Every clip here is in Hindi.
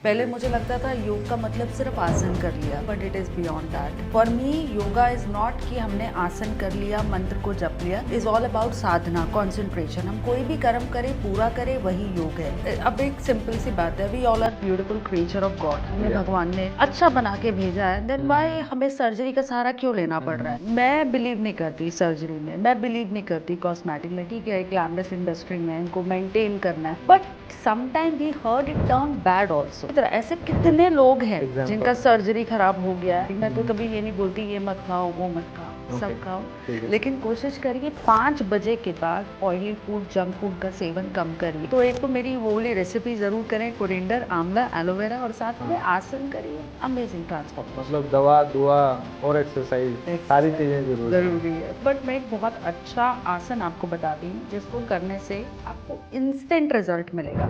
पहले मुझे लगता था योग का मतलब सिर्फ आसन कर लिया, but it is beyond that. For me yoga is not कि हमने आसन कर लिया, मंत्र को जप लिया। Is all about Sadhana, concentration. हम कोई भी कर्म करें, पूरा करें, वही योग है। अब एक सिंपल सी बात है, we all are beautiful creature of God. हमें भगवान ने अच्छा बना के भेजा है, देन व्हाई हमें सर्जरी का सहारा क्यों लेना पड़ रहा है? मैं बिलीव नहीं करती सर्जरी में, मैं बिलीव नहीं करती कॉस्मेटिक में। ठीक है, ग्लैमरस इंडस्ट्री में इनको मेंटेन करना है, but sometime we heard it turn bad also. ऐसे कितने लोग हैं जिनका सर्जरी खराब हो गया है। मैं तो कभी ये नहीं बोलती ये मत खाओ, वो मत खाओ, सब खाओ, लेकिन कोशिश करिए 5 बजे के बाद ऑयली फूड, जंक फूड का सेवन कम करिए। तो एक तो मेरी वो वाली रेसिपी जरूर करें, कोरिएंडर, आंवला, एलोवेरा, और साथ में आसन करिए। Amazing transformation. मतलब दवा, दुआ और एक्सरसाइज सारी चीजें जरूरी है। बट मैं एक बहुत अच्छा आसन आपको बताती हूँ जिसको करने से आपको इंस्टेंट रिजल्ट मिलेगा।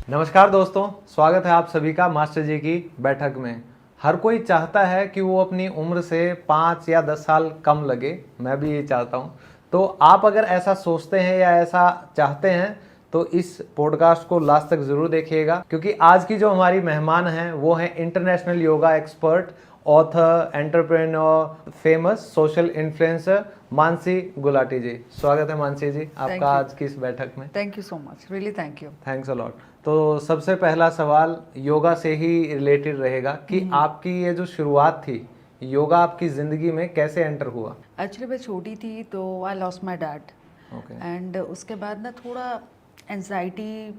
नमस्कार दोस्तों, स्वागत है आप सभी का मास्टर जी की बैठक में। हर कोई चाहता है कि वो अपनी उम्र से 5 या 10 साल कम लगे। मैं भी ये चाहता हूँ। तो आप अगर ऐसा सोचते हैं या ऐसा चाहते हैं तो इस पॉडकास्ट को लास्ट तक जरूर देखिएगा, क्योंकि आज की जो हमारी मेहमान हैं वो हैं international yoga expert, author, entrepreneur, famous social influencer Mansi Gulati ji. स्वागत है मानसी जी आपका आज की इस बैठक में। Thank you so much, really thank you. Thanks a lot. तो सबसे पहला सवाल योगा से ही रिलेटेड रहेगा कि आपकी ये जो शुरुआत थी, योगा आपकी जिंदगी में कैसे एंटर हुआ? एक्चुअली मैं छोटी थी तो I lost my dad, okay and उसके बाद ना थोड़ा एंजाइटी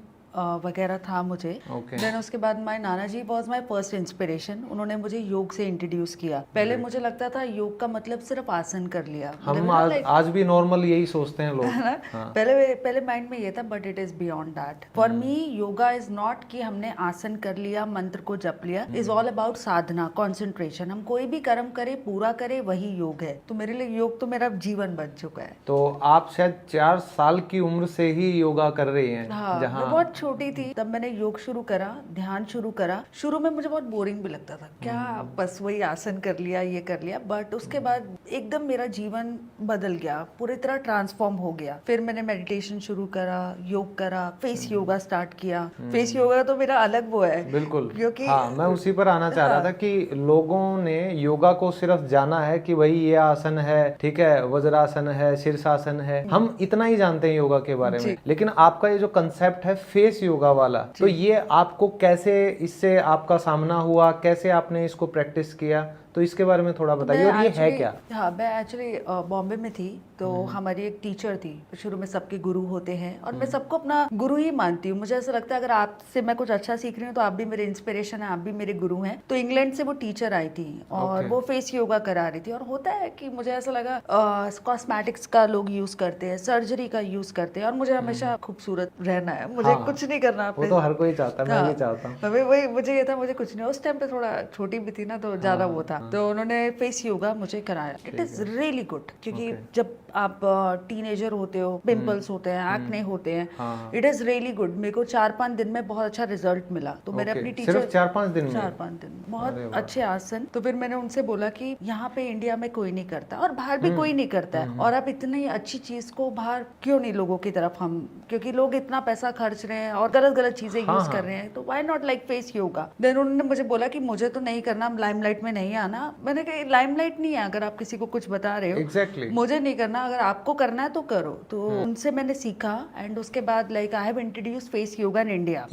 वगैरह था मुझे। देन उसके बाद my Nana ji was my first inspiration. उन्होंने मुझे योग से इंट्रोड्यूस किया। पहले मुझे लगता था योग का मतलब सिर्फ आसन कर लिया। हम आज भी नॉर्मल यही सोचते हैं लोग। हाँ। पहले माइंड में ये था, but it is beyond that. For me yoga is not कि हमने आसन कर लिया, मंत्र को जप लिया। Is all about Sadhana, concentration. हम कोई भी कर्म करें, पूरा करें, वही योग है। तो मेरे लिए योग तो मेरा जीवन बन चुका है। तो आप शायद 4 साल की उम्र से ही योगा कर रही हैं। हाँ, मैं बहुत छोटी थी तब मैंने योग शुरू करा, ध्यान शुरू करा। शुरू में मुझे बहुत बोरिंग भी लगता था, क्या बस वही आसन कर लिया, ये कर लिया। बट उसके बाद एकदम मेरा जीवन बदल गया, पूरी तरह ट्रांसफॉर्म हो गया। फिर मैंने मेडिटेशन शुरू करा, योग करा, फेस योगा स्टार्ट किया। फेस योगा तो मेरा अलग वो है। बिल्कुल, क्योंकि हाँ, मैं उसी पर आना चाह रहा था कि लोगों ने योगा को सिर्फ जाना है कि वही ये आसन है, ठीक है, वज्रासन है, शीर्षासन है, हम इतना ही जानते हैं योगा के बारे में। लेकिन आपका ये जो कंसेप्ट है फेस योगा वाला, तो ये आपको कैसे, इससे आपका सामना हुआ, कैसे आपने इसको प्रैक्टिस किया, तो इसके बारे में थोड़ा बताइए। और ये है क्या? हाँ, मैं एक्चुअली बॉम्बे में थी, तो हमारी एक टीचर थी। शुरू में सबके गुरु होते हैं और मैं सबको अपना गुरु ही मानती हूँ। मुझे ऐसा लगता है अगर आपसे मैं कुछ अच्छा सीख रही हूँ तो आप भी मेरे इंस्पिरेशन है, आप भी मेरे गुरु हैं। तो इंग्लैंड से वो टीचर आई थी और वो फेस योगा करा रही थी। और होता है कि मुझे ऐसा लगा कॉस्मेटिक्स का लोग यूज करते हैं, सर्जरी का यूज करते हैं, और मुझे हमेशा खूबसूरत रहना है, मुझे कुछ नहीं करना। वो तो हर कोई चाहता है, मैं भी चाहता हूँ। वही मुझे ये था, मुझे कुछ नहीं। उस टाइम पे थोड़ा छोटी भी थी ना, तो ज्यादा वो था। तो उन्होंने फेस योगा मुझे कराया। इट इज रियली गुड, क्योंकि जब आप टीनेजर होते हो, पिंपल्स होते हैं, एक्ने होते हैं, इट इज रियली गुड। मेरे को 4-5 दिन में बहुत अच्छा रिजल्ट मिला। तो मेरे अपनी टीचर सिर्फ 4-5 दिन में? 4-5 दिन, बहुत अच्छे आसन। तो फिर मैंने उनसे बोला कि यहाँ पे इंडिया में कोई नहीं करता और बाहर भी कोई नहीं करता है, और आप इतनी अच्छी चीज को बाहर क्यों नहीं लोगों की तरफ हम, क्योंकि लोग इतना पैसा खर्च रहे हैं और गलत गलत चीजें यूज कर रहे हैं, तो why not like face yoga. Then उन्होंने मुझे बोला कि मुझे तो नहीं करना, लाइमलाइट में नहीं आना। मैंने कहा लाइमलाइट नहीं है, अगर आप किसी को कुछ बता रहे हो, मुझे नहीं करना, अगर आपको करना है तो करो। तो उनसे मैंने सीखा, एंड उसके बाद like I have introduced face yoga in India.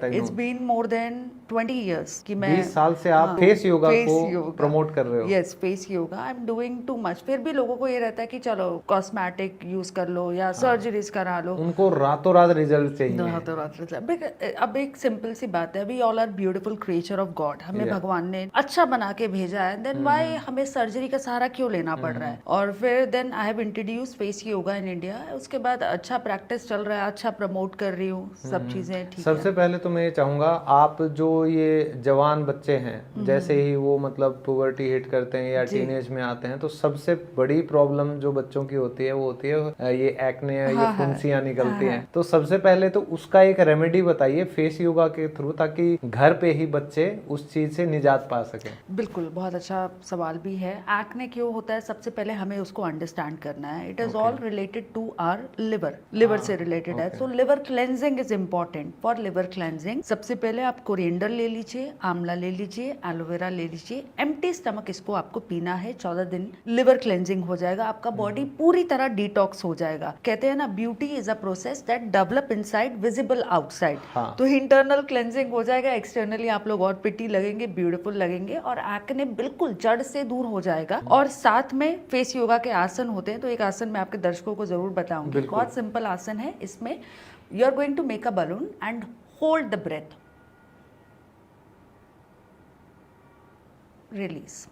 It's been more than 20 years कि मैं 20 साल से आप फेस योगा को प्रमोट कर रहे हो। Yes, face yoga I am doing too much. फिर भी लोगों को ये रहता है कि चलो कॉस्मेटिक यूज कर लो या सर्जरीज करा लो, उनको रातों रात रिजल्ट चाहिए। रातों रात रिजल्ट। अब एक सिंपल सी बात है, we all are beautiful creature of God. हमें भगवान ने अच्छा बना के भेजा है, देन व्हाई हमें सर्जरी का सहारा क्यों लेना पड़ रहा है? और फिर then I have introduce face yoga in India. उसके बाद अच्छा प्रैक्टिस चल रहा है, अच्छा प्रमोट कर रही हूँ, सब चीजें ठीक है। सबसे पहले तो मैं ये चाहूंगा, आप जो ये जवान बच्चे हैं, जैसे ही वो मतलब पुबर्टी हिट करते हैं या टीनेज में आते हैं, तो सबसे बड़ी प्रॉब्लम जो बच्चों की होती है वो होती है ये एक्ने, ये फुंसियां निकलती हैं। तो सबसे पहले तो उसका एक रेमेडी बताइए फेस योगा के थ्रू, ताकि घर पे ही बच्चे उस चीज से निजात पा सके। बिल्कुल, बहुत अच्छा सवाल भी है। एक्ने क्यों होता है, सबसे पहले हमें उसको अंडरस्टैंड करना है। It is all related to our liver से रिलेटेड है। So liver cleansing is important. For liver cleansing सबसे पहले आप कोरिएंडर ले लीजिए, आंवला ले लीजिए, एलोवेरा ले लीजिए। एम्प्टी स्टमक इसको आपको पीना है। 14 दिन लिवर क्लेंजिंग हो जाएगा, आपका बॉडी पूरी तरह डिटॉक्स हो जाएगा। कहते हैं ना, beauty is a process that develop inside visible outside. तो इंटरनल क्लेंजिंग हो जाएगा, एक्सटर्नली आप लोग और पिटी लगेंगे, ब्यूटीफुल लगेंगे, और एक्ने बिल्कुल जड़ से दूर हो जाएगा। और साथ में फेस योगा के आसन होते हैं, तो एक आसन मैं आपके दर्शकों को जरूर बताऊंगी। बहुत सिंपल आसन है। इसमें you are going to make a balloon and hold the breath, release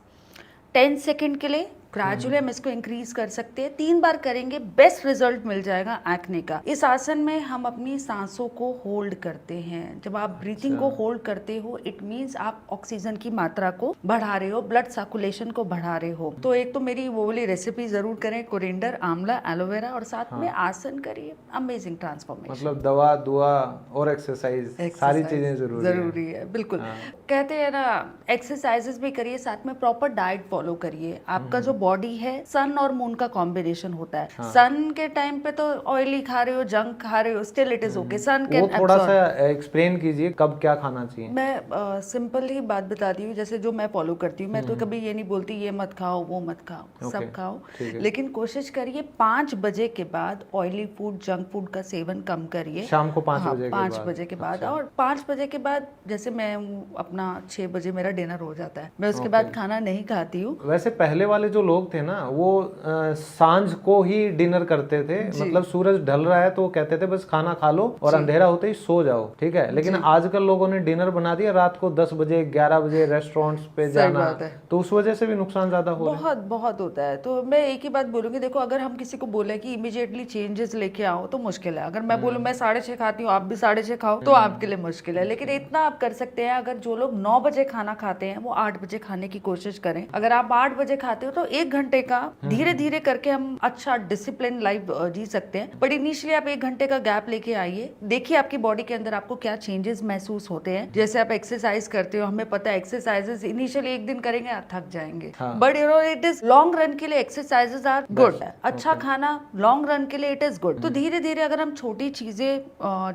10 second के लिए। ग्रेजुअली हम इसको इंक्रीज कर सकते हैं। 3 बार करेंगे, बेस्ट रिजल्ट मिल जाएगा एक्ने का। इस आसन में हम अपनी सांसों को होल्ड करते हैं। जब आप ब्रीथिंग को होल्ड करते हो, इट मीन्स आप ऑक्सीजन की मात्रा को बढ़ा रहे हो, ब्लड सर्कुलेशन को बढ़ा रहे हो। तो एक तो मेरी वो वाली रेसिपी जरूर करें, कोरिएंडर, आंवला, एलोवेरा, और साथ में आसन करिए। Amazing transformation. मतलब दवा, दुआ और एक्सरसाइज सारी चीजें जरूरी है। बिल्कुल। कहते हैं ना, एक्सरसाइजेस भी करिए, साथ में प्रॉपर डाइट फॉलो करिए। आपका जो बॉडी है, सन और मून का कॉम्बिनेशन होता है। सन के टाइम पे तो ऑयली खा रहे हो, जंक खा रहे हो, स्टिल इट इज ओके। सन कैन वो थोड़ा सा एक्सप्लेन कीजिए, कब क्या खाना चाहिए। मैं सिंपल ही बात बताती हूँ, जैसे जो मैं फॉलो करती हूँ। मैं तो कभी ये नहीं बोलती ये मत खाओ, वो मत खाओ, सब खाओ, लेकिन कोशिश करिए 5 बजे के बाद ऑयली फूड, जंक फूड का सेवन कम करिए। शाम को 5 बजे 5 बजे के बाद। और 5 बजे के बाद, जैसे मैं अपना 6 बजे मेरा डिनर हो जाता है, मैं उसके बाद खाना नहीं खाती हूँ। वैसे पहले वाले जो लोग थे ना, वो सांझ को ही डिनर करते थे। मतलब सूरज ढल रहा है तो वो कहते थे बस खाना खा लो और अंधेरा होते ही सो जाओ, ठीक है। लेकिन आजकल लोगों ने डिनर बना दिया रात को 10 बजे 11 बजे रेस्टोरेंट्स पे जाना, तो उस वजह से भी नुकसान ज्यादा हो रहा है। बहुत होता है। तो मैं एक ही बात बोलूंगी, देखो, अगर हम किसी को बोले कि इमीडिएटली चेंजेस लेके आओ तो मुश्किल है। अगर मैं बोलूं मैं 6:30 खाती हूँ, आप भी 6:30 खाओ, तो आपके लिए मुश्किल है। लेकिन इतना आप कर सकते हैं, अगर जो लोग 9 बजे खाना खाते हैं वो 8 बजे खाने की कोशिश करें। अगर आप 8 बजे खाते हो तो 1 घंटे का धीरे धीरे करके हम अच्छा डिसिप्लिन लाइफ जी सकते हैं। बट इनिशियली आप 1 घंटे का गैप लेके आइए, देखिए आपकी बॉडी के अंदर आपको क्या चेंजेस महसूस होते हैं। जैसे आप एक्सरसाइज करते हो, हमें पता है एक्सरसाइजेस इनिशियली 1 दिन करेंगे आप थक जाएंगे, but you know it is long run के लिए एक्सरसाइजेस आर गुड। अच्छा खाना लॉन्ग रन के लिए इट इज गुड। तो धीरे धीरे अगर हम छोटी चीजें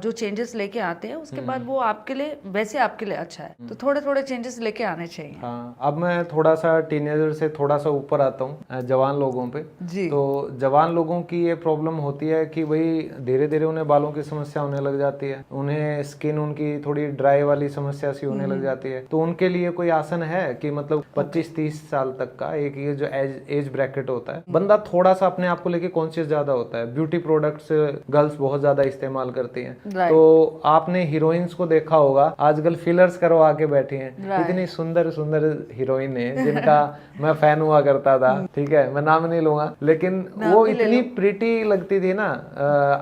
जो चेंजेस लेके आते हैं, उसके बाद वो आपके लिए, वैसे आपके लिए अच्छा है। तो थोड़े थोड़े चेंजेस लेके आने चाहिए। अब मैं थोड़ा सा टीनेजर से थोड़ा सा ऊपर आता हूँ, जवान लोगों पे। तो जवान लोगों की ये प्रॉब्लम होती है कि भाई धीरे धीरे उन्हें बालों की समस्या होने लग जाती है, उन्हें स्किन उनकी थोड़ी ड्राई वाली समस्या सी होने लग जाती है। तो उनके लिए कोई आसन है कि मतलब 25-30 साल तक का एक ये जो एज ब्रैकेट होता है, बंदा थोड़ा सा अपने आप को लेके कॉन्शियस ज्यादा होता है, ब्यूटी प्रोडक्ट्स गर्ल्स बहुत ज्यादा इस्तेमाल करती हैं। तो आपने हीरोइंस को देखा होगा, आजकल फिलर्स करवा के बैठी हैं। इतनी सुंदर सुंदर हीरोइन है जिनका मैं फैन हुआ करता था, ठीक है, मैं नाम नहीं लूंगा, लेकिन वो इतनी प्रिटी लगती थी ना।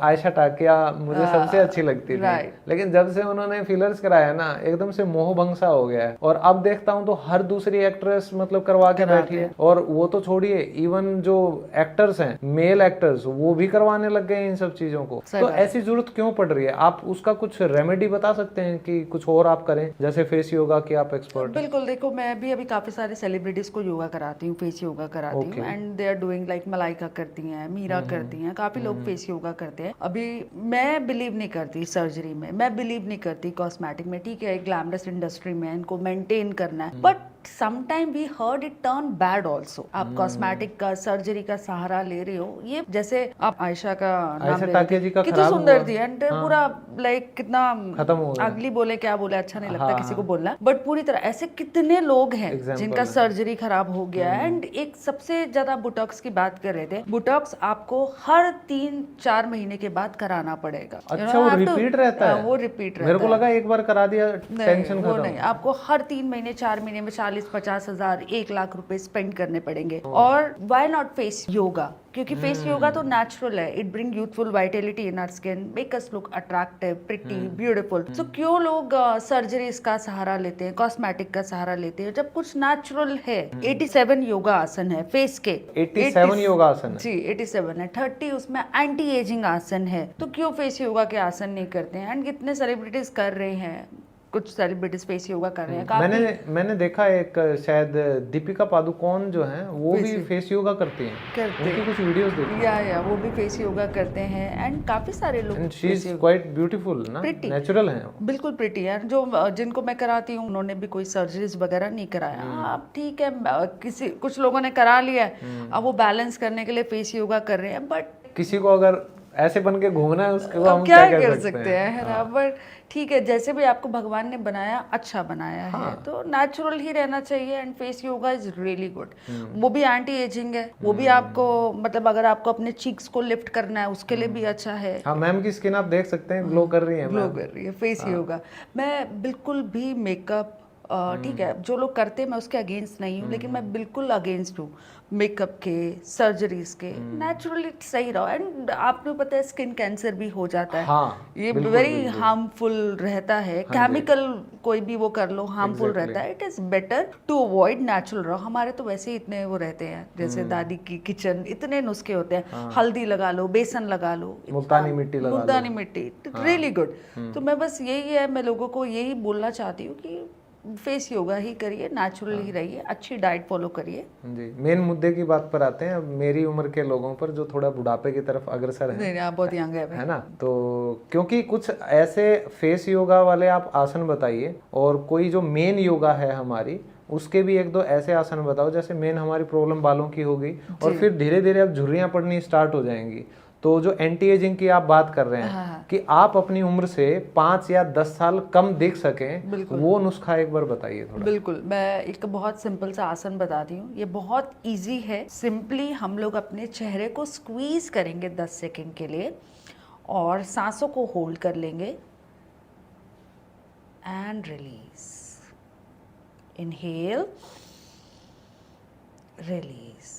आयशा टाकिया मुझे सबसे अच्छी लगती थी, लेकिन जब से उन्होंने फिलर्स कराया ना, एकदम से मोहभंग सा हो गया है। और अब देखता हूँ तो हर दूसरी एक्ट्रेस मतलब करवा के बैठी है। और वो तो छोड़िए, इवन जो एक्टर्स हैं, मेल एक्टर्स, वो भी करवाने लग गए इन सब चीजों को। तो ऐसी जरूरत क्यों पड़ रही है? आप उसका कुछ रेमेडी बता सकते हैं कि कुछ और आप करें, जैसे फेस योगा की आप एक्सपर्ट? बिल्कुल। देखो, मैं भी अभी काफी सारे सेलिब्रिटीज को योगा कराती हूँ, फेस योगा कराती हूँ, and they are doing like Malaika करती हैं, मीरा करती हैं, काफी लोग फेस योगा करते हैं। अभी मैं बिलीव नहीं करती सर्जरी में, मैं बिलीव नहीं करती कॉस्मेटिक में। ठीक है, ग्लैमरस इंडस्ट्री में इनको मेंटेन करना है, but sometime we heard it turn bad also. आप कॉस्मेटिक का, सर्जरी का सहारा ले रहे हो। ये जैसे आप आयशा का नाम ले रहे थे, कितनी सुंदर थी, एंड पूरा लाइक कितना खत्म हो गया। अगली बोले क्या बोले, अच्छा नहीं लगता किसी को बोलना, बट पूरी तरह ऐसे कितने लोग हैं जिनका सर्जरी खराब हो गया। एंड एक सबसे ज्यादा बुटॉक्स की बात कर रहे थे, बुटॉक्स आपको हर 3-4 महीने के बाद कराना पड़ेगा। अच्छा, वो रिपीट रहता है? वो रिपीट रहता है। मेरे को लगा एक बार करा दिया टेंशन खत्म। नहीं, आपको हर 3 महीने 4 महीने में 40-50 हजार 1 लाख रुपए स्पेंड करने पड़ेंगे। और व्हाई नॉट फेस योगा? क्योंकि फेस योगा तो नेचुरल है, it bring youthful vitality in our skin, make us look attractive, pretty, beautiful. So क्यों लोग सर्जरीज का सहारा लेते हैं, कॉस्मेटिक का सहारा लेते हैं, जब कुछ नेचुरल है? 87 योगा आसन है फेस के। 87 योगा आसन जी, 87 है। 30 उसमें एंटी एजिंग आसन है। तो क्यों फेस योगा के आसन नहीं करते हैं? एंड कितने सेलिब्रिटीज कर रहे हैं, कुछ सेलिब्रिटीज फेस योगा कर रहे हैं काफी। मैंने देखा एक शायद दीपिका पादुकोण जो हैं वो भी फेस योगा करती हैं, उनकी कुछ वीडियोस देखी या वो भी फेस योगा करते हैं एंड काफी सारे लोग। शी इज क्वाइट ब्यूटीफुल ना, नेचुरल हैं, बिल्कुल प्रिटी है। जो जिनको मैं कराती हूँ उन्होंने भी कोई सर्जरीज वगैरह नहीं कराया। अब ठीक है, कुछ लोगों ने करा लिया है, अब वो बैलेंस करने के लिए फेस योगा कर रहे हैं, बट किसी को अगर ऐसे बन के घूमना है उसके हम क्या कर सकते हैं, है ना। बट ठीक है, जैसे भी आपको भगवान ने बनाया अच्छा बनाया है, तो नेचुरल ही रहना चाहिए and face yoga is really good. वो भी एंटी एजिंग है, वो भी आपको मतलब अगर आपको अपने चीक्स को लिफ्ट करना है उसके लिए भी अच्छा है। हाँ, मैम की स्किन आप देख सकते हैं, ग्लो कर रही है, ग्लो कर रही है फेस योगा। मैं बिल्कुल भी मेकअप ठीक है जो लोग करते हैं मैं उसके अगेंस्ट नहीं हूँ, लेकिन मैं बिल्कुल अगेंस्ट हूँ मेकअप के, सर्जरीज के। नेचुरली सही रहो। एंड आपको पता है स्किन कैंसर भी हो जाता है। हाँ, ये वेरी हार्मफुल रहता है, केमिकल कोई भी वो कर लो हार्मफुल रहता है। It is better to avoid, natural रहो। हमारे तो वैसे ही इतने वो रहते हैं, जैसे दादी की किचन इतने नुस्खे होते हैं, हल्दी लगा लो, बेसन लगा लो, मुल्तानी मिट्टी लगा लो, मुल्तानी मिट्टी, रियली गुड। तो मैं बस यही है, मैं लोगों को यही बोलना चाहती हूँ कि फेस योगा ही करिए, नेचुरल ही रहिए, अच्छी डाइट फॉलो करिए। जी, मेन मुद्दे की बात पर आते हैं। अब मेरी उम्र के लोगों पर जो थोड़ा बुढ़ापे की तरफ अग्रसर है, नहीं आप बहुत यंग है ना, तो क्योंकि कुछ ऐसे फेस योगा वाले आप आसन बताइए, और कोई जो मेन योगा है हमारी उसके भी एक दो ऐसे आसन बताओ। जैसे मेन हमारी प्रॉब्लम बालों की होगी और फिर धीरे धीरे अब झुर्रियां पड़नी स्टार्ट हो जाएंगी। तो जो एंटी एजिंग की आप बात कर रहे हैं कि आप अपनी उम्र से 5 या 10 साल कम दिख सकें, वो नुस्खा एक बार बताइए थोड़ा। बिल्कुल, मैं एक बहुत सिंपल सा आसन बताती हूँ। ये बहुत इजी है। सिंपली हम लोग अपने चेहरे को स्क्वीज करेंगे 10 सेकंड के लिए और सांसों को होल्ड कर लेंगे एंड रिलीज। Inhale, release.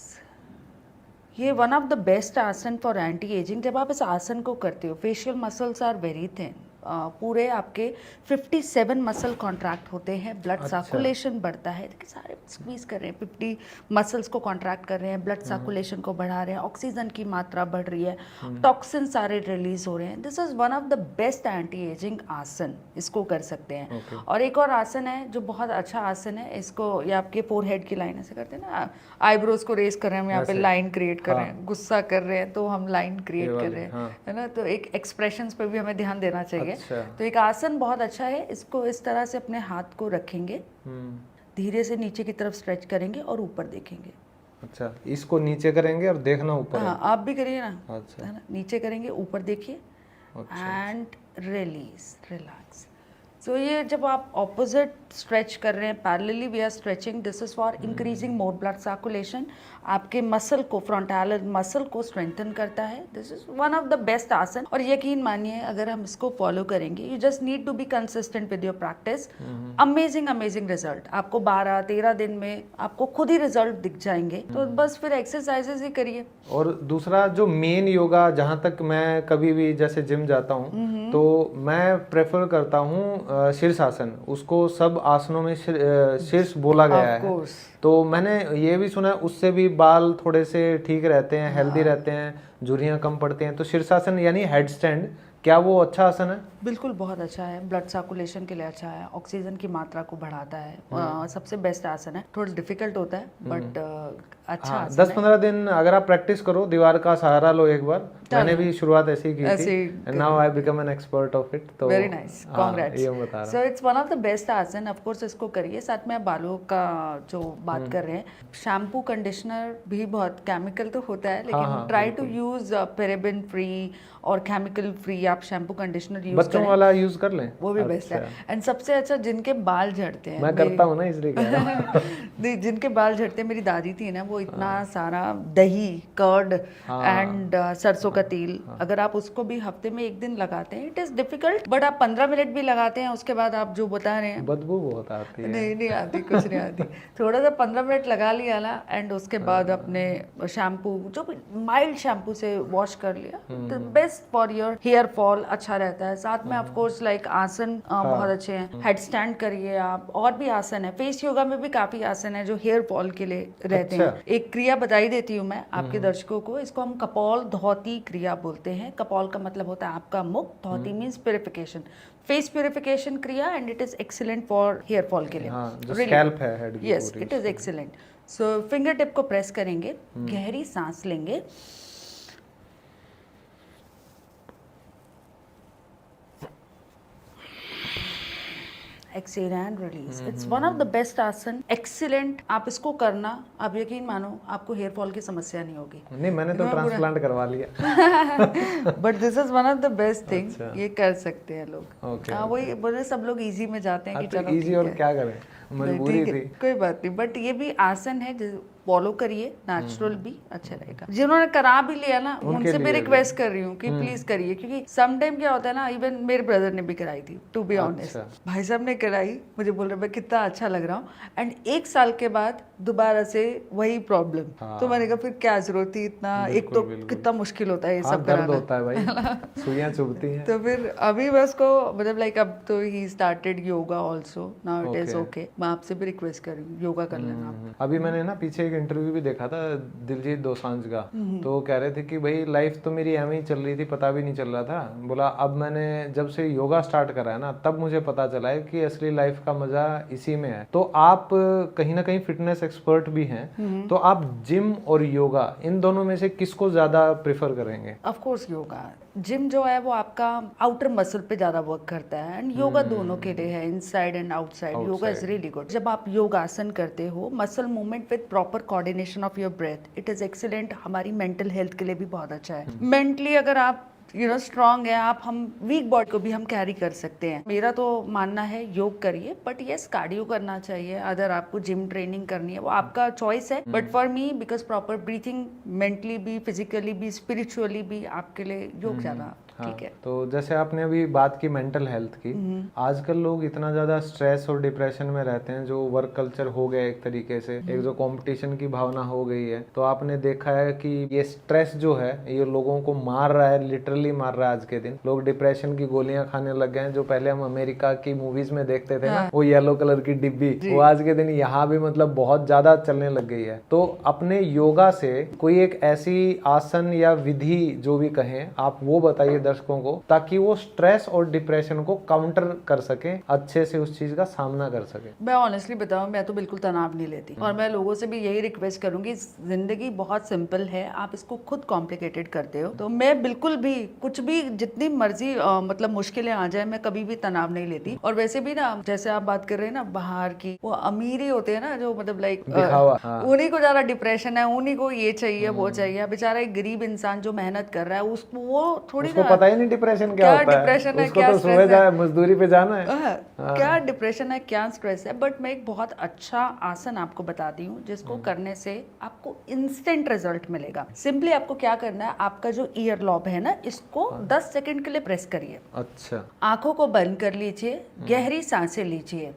ये वन ऑफ द बेस्ट आसन फॉर एंटी एजिंग। जब आप इस आसन को करते हो, facial muscles are very thin, पूरे आपके 57 मसल कॉन्ट्रैक्ट होते हैं, ब्लड सर्कुलेशन बढ़ता है। देखिए सारे स्क्वीज कर रहे हैं, 50 मसल्स को कॉन्ट्रैक्ट कर रहे हैं, ब्लड सर्कुलेशन को बढ़ा रहे हैं, ऑक्सीजन की मात्रा बढ़ रही है, टॉक्सिन सारे रिलीज हो रहे हैं। This is one of the best anti ageing आसन, इसको कर सकते हैं। और एक और आसन है जो बहुत अच्छा आसन है, इसको ये आपके फोरहेड की लाइन ऐसे करते हैं ना, आईब्रोज को रेस कर रहे हैं, हम यहाँ पे लाइन क्रिएट कर रहे हैं, गुस्सा कर रहे हैं तो हम लाइन क्रिएट कर रहे हैं, है ना। तो एक एक्सप्रेशंस पे भी हमें ध्यान देना चाहिए। तो एक आसन बहुत अच्छा है, इसको इस तरह से अपने हाथ को रखेंगे, धीरे से नीचे की तरफ स्ट्रेच करेंगे और ऊपर देखेंगे। अच्छा, इसको नीचे करेंगे और देखना ऊपर। हाँ, आप भी करिए ना। अच्छा, है ना, नीचे करेंगे, ऊपर देखिए एंड रिलीज, रिलैक्स। सो ये जब आप ऑपोजिट स्ट्रेच कर रहे हैं, parallelly we are stretching, this is for increasing more blood circulation. आपके मसल को, फ्रंटालर मसल को स्ट्रेंथन करता है। This is one of the best आसन। और यकीन मानिए अगर हम इसको फॉलो करेंगे, you just need to be consistent with your practice, amazing amazing result. आपको 12-13 दिन में आपको खुद ही रिजल्ट दिख जाएंगे। तो बस फिर एक्सरसाइजेस ही करिए। और दूसरा जो मेन योगा, जहाँ तक मैं कभी भी जैसे जिम जाता हूँ तो मैं प्रेफर करता हूँ शीर्षासन। उसको सब आसनों में शीर्ष बोला गया है। तो मैंने ये भी सुना है उससे भी बाल थोड़े से ठीक रहते हैं, हेल्दी रहते हैं, झुर्रियाँ कम पड़ती हैं। तो शीर्षासन यानी हेड स्टैंड, क्या वो अच्छा आसन है? बिल्कुल बहुत अच्छा है, ब्लड सर्कुलेशन के लिए अच्छा है, ऑक्सीजन की मात्रा को बढ़ाता है, सबसे बेस्ट आसन है। थोड़ा डिफिकल्ट होता है बट अच्छा आसन 10-15 दिन अगर आप प्रैक्टिस करो, दीवार का सहारा लो एक बार। मैंने भी शुरुआत ऐसे ही की थी and now I become an expert of it. तो वेरी नाइस, कांग्रेट्स। ये बता रहा हूं। So it's one of the best आसन। ऑफ कोर्स इसको करिए। साथ में आप बालों का जो बात कर रहे हैं, शैम्पू कंडीशनर भी बहुत केमिकल तो होता है, लेकिन try to use paraben free और केमिकल फ्री आप शैम्पू कंडीशनर यूज बच्चों वाला यूज कर लें, वो भी बेस्ट है। एंड सबसे अच्छा जिनके बाल झड़ते हैं, मैं करता हूँ ना इसलिए कह रहा हूं। जिनके बाल झड़ते हैं, मेरी दादी थी ना, वो इतना सारा दही, कर्ड एंड सरसों का तेल, अगर आप उसको भी हफ्ते में 1 दिन लगाते हैं, इट इज डिफिकल्ट बट आप 15 मिनट भी लगाते हैं, उसके बाद आप जो बता रहे हैं, बदबू बहुत आती है। नहीं आती, कुछ नहीं आती। थोड़ा सा 15 मिनट लगा लिया ना एंड उसके बाद अपने शैम्पू, जो भी माइल्ड शैम्पू से वॉश कर लिया, तो best for your hair fall अच्छा रहता है। साथ में ऑफ कोर्स लाइक आसन बहुत अच्छे हैं। हेड स्टैंड करिए आप, और भी आसन है। फेस योगा में भी काफी आसन है जो हेयर फॉल के लिए रहते हैं। एक क्रिया बताई देती हूँ मैं आपके दर्शकों को, इसको हम कपाल धौती क्रिया बोलते हैं। कपाल का मतलब होता है आपका मुख, धौती मीन्स प्योरिफिकेशन, फेस प्योरिफिकेशन क्रिया, and it is excellent for hair fall के लिए। हाँ, जो स्कैल्प है हेड की यस, पूरी it is excellent. So finger tip को प्रेस करेंगे, गहरी सांस लेंगे, exhale and release. It's one of the best आसन, एक्सीलेंट। आप इसको करना, आप यकीन मानो आपको हेयर फॉल की समस्या नहीं होगी। नहीं, मैंने तो ट्रांसप्लांट करवा लिया। But this is one of the best thing, अच्छा। ये कर सकते हैं लोग। ओके, हाँ, वही बोले, सब लोग इजी में जाते हैं कि तो चलो इजी ठीक और है। क्या करें, मजबूरी ठीक है, थी। कोई बात नहीं, बट ये भी आसन है, फॉलो करिए, नेचुरल भी अच्छा रहेगा। जिन्होंने करा भी लिया ना, उनसे भी लिए रिक्वेस्ट कर रही हूँ कि प्लीज करिए, क्योंकि सम टाइम क्या होता है ना, इवन मेरे ब्रदर ने भी कराई थी, टू बी ऑनेस्ट। भाई साहब ने कराई, मुझे बोल रहे मैं कितना अच्छा लग रहा हूँ, एंड 1 साल के बाद दोबारा से वही प्रॉब्लम। तो मैंने कहा फिर क्या जरूरत थी इतना, एक तो कितना मुश्किल होता है ये सब दर्द कराना। होता है भाई, सुइयां चुभती हैं। तो फिर अभी मैं उसको मतलब लाइक, अब तो he started yoga also, now it is okay. मैं आपसे भी रिक्वेस्ट कर रही हूँ, योगा कर लेना आप। अभी मैंने ना पीछे एक इंटरव्यू भी देखा था दिलजीत दोसांझ का, तो वो कह रहे थे कि भाई लाइफ तो मेरी एवं ही चल रही थी, पता भी नहीं चल रहा था। बोला अब मैंने जब से योगा स्टार्ट करा है ना, तब मुझे पता चला है कि असली लाइफ का मजा इसी में है। तो आप कहीं ना कहीं फिटनेस एक्सपर्ट भी हैं, तो आप जिम और योगा इन दोनों में से किसको ज्यादा प्रेफर करेंगे? Of course yoga. जिम जो है वो आपका आउटर मसल पे ज्यादा वर्क करता है, एंड योगा दोनों के लिए है, inside and outside. Yoga is really good. जब आप योगासन करते हो, muscle movement with proper coordination of your breath, it is excellent. हमारी मेंटल हेल्थ के लिए भी बहुत अच्छा है। मेंटली अगर आप स्ट्रांग है, आप हम वीक बॉडी को भी हम कैरी कर सकते हैं। मेरा तो मानना है योग करिए, बट यस कार्डियो करना चाहिए। अगर आपको जिम ट्रेनिंग करनी है वो आपका चॉइस है, but for me because proper breathing, mentally भी, फिजिकली भी, स्पिरिचुअली भी आपके लिए योग ज्यादा ठीक है। तो जैसे आपने अभी बात की मेंटल हेल्थ की, आजकल लोग इतना ज्यादा स्ट्रेस और डिप्रेशन में रहते हैं, जो वर्क कल्चर हो गया एक तरीके से, एक जो कंपटीशन की भावना हो गई है। तो आपने देखा है कि ये स्ट्रेस जो है ये लोगों को मार रहा है, लिटरली मार रहा है। आज के दिन लोग डिप्रेशन की गोलियां खाने लग गए हैं। जो पहले हम अमेरिका की मूवीज में देखते थे ना, वो येलो कलर की डिब्बी, वो आज के दिन यहाँ भी मतलब बहुत ज्यादा चलने लग गई है। तो अपने योगा से कोई एक ऐसी आसन या विधि जो भी कहें आप, वो बताइए दर्शकों को, ताकि वो स्ट्रेस और डिप्रेशन को काउंटर कर सके, अच्छे से उस चीज का सामना कर सके। मैं ऑनेस्टली बताऊं, मैं तो बिल्कुल तनाव नहीं लेती, और मैं लोगों से भी यही रिक्वेस्ट करूंगी, जिंदगी बहुत सिंपल है, आप इसको खुद कॉम्प्लिकेटेड करते हो। तो मैं बिल्कुल भी कुछ भी, जितनी मर्जी मतलब मुश्किलें आ जाए, मैं कभी भी तनाव नहीं लेती। और वैसे भी ना, जैसे आप बात कर रहे हैं ना बाहर की, वो अमीर ही होते हैं ना जो मतलब लाइक उन्हीं को ज्यादा डिप्रेशन है, उन्हीं को ये चाहिए वो चाहिए। बेचारा एक गरीब इंसान जो मेहनत कर रहा है, उसको वो थोड़ी ना पता ही नहीं डिप्रेशन क्या होता डिप्रेशन है, उसको क्या तो सुबह जाए मजदूरी पे जाना है। क्या डिप्रेशन है, क्या स्ट्रेस है। बट मैं एक बहुत अच्छा आसन आपको बताती हूँ, जिसको करने से आपको इंस्टेंट रिजल्ट मिलेगा। सिंपली आपको क्या करना है, आपका जो ईयर लॉब है ना, इसको 10 सेकंड के लिए प्रेस करिए। अच्छा। आंखों को बंद कर लीजिए, गहरी सांसें लीजिए,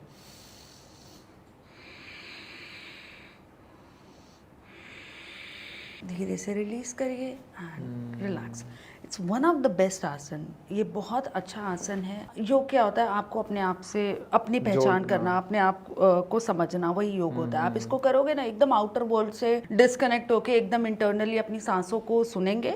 धीरे से रिलीज करिए and relax. It's one of the best आसन। ये बहुत अच्छा आसन है। योग क्या होता है, आपको अपने आप से अपनी पहचान करना, अपने आप को समझना, वही योग होता है। आप इसको करोगे ना, एकदम आउटर वर्ल्ड से डिस्कनेक्ट होके एकदम इंटरनली अपनी सांसों को सुनेंगे।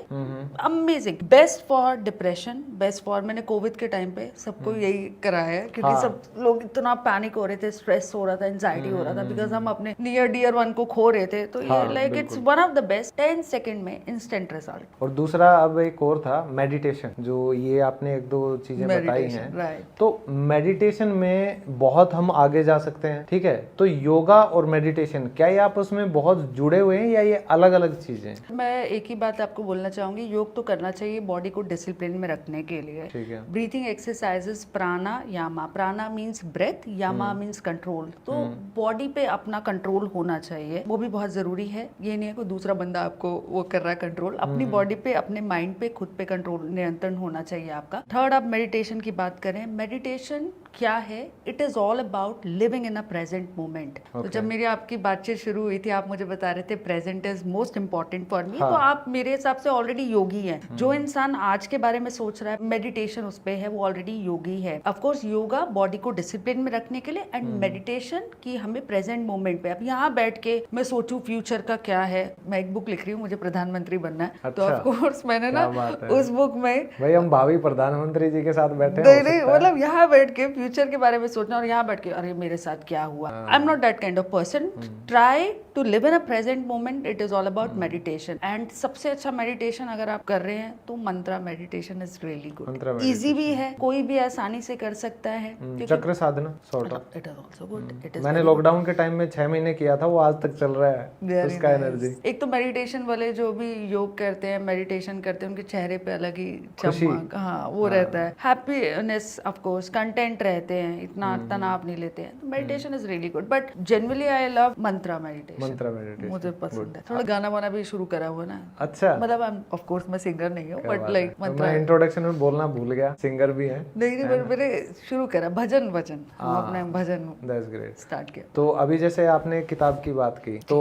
Amazing, best for depression, best for, मैंने कोविड के टाइम पे सबको यही कराया है, क्योंकि सब लोग इतना पैनिक हो रहे थे, स्ट्रेस हो रहा था, एंजाइटी हो रहा था, बिकॉज हम अपने नियर डियर वन को खो रहे थे। तो ये like it's one of the best, 10 second में इंस्टेंट रिजल्ट। और दूसरा अब एक और था मेडिटेशन, जो ये आपने एक दो चीजें बताई हैं, राइट। तो मेडिटेशन में बहुत हम आगे जा सकते हैं, ठीक है। तो योगा और मेडिटेशन, क्या ये आपस में बहुत जुड़े हुए हैं या ये अलग अलग चीजें? मैं एक ही बात आपको बोलना चाहूंगी, योग तो करना चाहिए बॉडी को डिसिप्लिन में रखने के लिए। ठीक है। ब्रीथिंग एक्सरसाइजेस, प्राणा यामा, प्राणा मींस ब्रेथ, यामा मींस कंट्रोल। तो बॉडी पे अपना कंट्रोल होना चाहिए, वो भी बहुत जरूरी है। ये नहीं है कोई दूसरा बंदा आपको वो कर रहा है कंट्रोल, अपनी बॉडी पे, अपने माइंड पे खुद पे कंट्रोल, नियंत्रण होना चाहिए आपका। थर्ड, आप मेडिटेशन की बात करें, मेडिटेशन क्या है, it is all about living in a present moment. तो जब मेरी आपकी बातचीत शुरू हुई थी, आप मुझे बता रहे थे present is most important for me, तो आप मेरे हिसाब से ऑलरेडी योगी हैं। जो इंसान आज के बारे में सोच रहा है, मेडिटेशन उस पे है, वो ऑलरेडी योगी है। ऑफ कोर्स योगा बॉडी को डिसिप्लिन में रखने के लिए, एंड मेडिटेशन की हमें प्रेजेंट मोमेंट पे, अब यहाँ बैठ के मैं सोचूं फ्यूचर का क्या है। मैं एक बुक लिख रही हूँ, मुझे प्रधानमंत्री बनना है। अच्छा, तो ऑफ कोर्स मैंने ना उस बुक में, भाई हम भावी प्रधानमंत्री जी के साथ बैठे हैं, नहीं मतलब यहाँ बैठ के फ्यूचर के बारे में सोचना, और यहाँ बैठ के अरे मेरे साथ क्या हुआ। I am not that kind of person. Try to live in a present moment. It is all about meditation, and सबसे अच्छा मेडिटेशन अगर आप कर रहे हैं तो mantra meditation is really good. Easy भी है, कोई भी आसानी से कर सकता है। Chakra sadhana sort of, it is also good. It is, मैंने लॉकडाउन के टाइम में 6 महीने किया था, वो आज तक चल रहा है उसका एनर्जी। एक तो मेडिटेशन वाले जो भी योग करते हैं, मेडिटेशन करते हैं, उनके चेहरे पे अलग ही चमक, हाँ वो रहता है, हैप्पीनेस, ऑफ कोर्स कंटेंट रहते हैं, इतना तनाव नहीं लेते हैं। Meditation is really good, but generally I love Mantra meditation. Mantra meditation मुझे पसंद है। थोड़ा गाना वाना भी शुरू करा हुआ ना। अच्छा, मतलब ऑफ कोर्स मैं सिंगर नहीं हूँ, बट लाइक मैं इंट्रोडक्शन में बोलना भूल गया, सिंगर भी है। नहीं, मैंने शुरू करा भजन अपने भजन दैट्स ग्रेट स्टार्ट किया। तो अभी जैसे आपने किताब की बात की, तो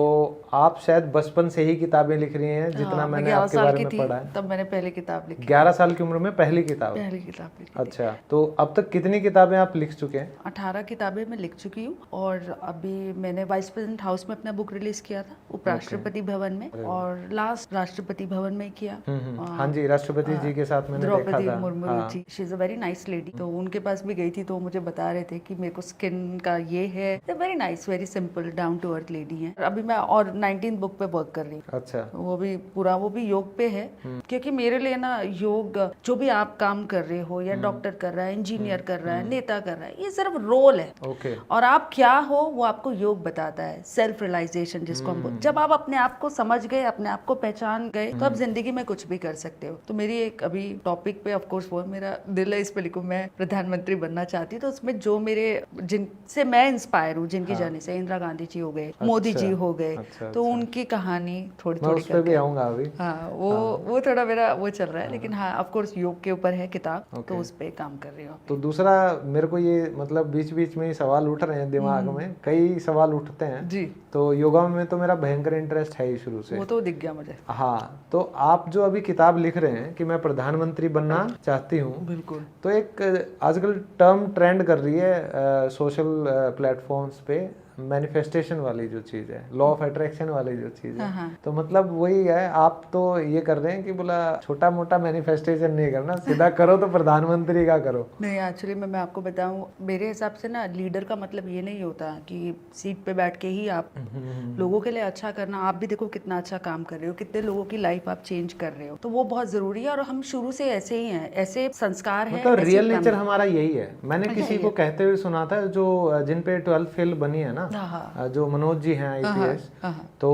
आप शायद बचपन से ही किताबें लिख रही हैं, जितना मैंने आपके बारे में पढ़ा है। तब मैंने पहली किताब लिखी। 11 साल की उम्र में पहली किताब लिखी। अच्छा, तो अब तक कितनी किताबें आप लिख चुके हैं? 18 किताबें मैं लिख चुकी हूँ, और अभी मैंने वाइस प्रेसिडेंट हाउस में अपना बुक रिलीज किया था, उपराष्ट्रपति भवन में, और लास्ट राष्ट्रपति भवन में किया। हाँ जी, राष्ट्रपति जी के साथ मैंने देखा था। Droupadi Murmu ji, she is a very nice lady. तो उनके पास भी गई थी, तो मुझे बता रहे थे कि मेरे को स्किन का ये है, very nice, very simple, down to earth lady है। अभी मैं और 19 बुक पे वर्क कर रही हूँ। अच्छा, वो भी पूरा, वो भी योग पे है, क्योंकि मेरे लिए ना योग, जो भी आप काम कर रहे हो, या डॉक्टर कर रहा है, इंजीनियर कर रहा है, नेता कर रहा है, ये सिर्फ रोल है। ओके। और आप क्या हो वो आपको योग बताता है, सेल्फ रियलाइजेशन जिसको हम बोलते। जब आप अपने आप को समझ गए, अपने आप को पहचान गए, तो आप जिंदगी में कुछ भी कर सकते हो। तो मेरी एक अभी टॉपिक पे, ऑफ कोर्स वो मेरा दिल है, इस पे लिखूं, मैं प्रधानमंत्री बनना चाहती हूँ। तो उसमें जो मेरे, जिनसे मैं इंस्पायर हूँ, जिनकी जर्नी से, इंदिरा गांधी जी हो गए, मोदी जी हो गए, तो उनकी कहानी थोड़ी थोड़ी भी आऊंगा अभी। हाँ, वो थोड़ा मेरा वो चल रहा है, लेकिन हाँ ऑफ कोर्स योग के ऊपर है किताब, तो उस पे काम कर रही हूँ। तो दूसरा मेरे को ये मतलब बीच बीच में सवाल उठ रहे हैं दिमाग में, कई सवाल उठते हैं जी। तो योगा में तो मेरा भयंकर इंटरेस्ट है ही शुरू से। वो तो दिख गया मुझे। हाँ, तो आप जो अभी किताब लिख रहे हैं कि मैं प्रधानमंत्री बनना चाहती हूँ, बिल्कुल, तो एक आजकल टर्म ट्रेंड कर रही है सोशल प्लेटफॉर्म्स पे, मैनिफेस्टेशन वाली जो चीज है, लॉ ऑफ अट्रैक्शन वाली जो चीज है। तो मतलब वही है, आप तो ये कर रहे हैं कि बोला छोटा मोटा मैनिफेस्टेशन नहीं करना, सीधा करो तो प्रधानमंत्री का करो। नहीं, एक्चुअली मैं आपको बताऊं, मेरे हिसाब से ना लीडर का मतलब ये नहीं होता कि सीट पे बैठ के ही आप लोगों के लिए अच्छा करना। आप भी देखो कितना अच्छा काम कर रहे हो, कितने लोगों की लाइफ आप चेंज कर रहे हो, तो वो बहुत जरूरी है। और हम शुरू से ऐसे ही हैं, ऐसे संस्कार है, मतलब रियल नेचर हमारा यही है। मैंने किसी को कहते हुए सुना था, जो जिन पे 12th फेल बनी है ना, जो मनोज जी हैं IPS, तो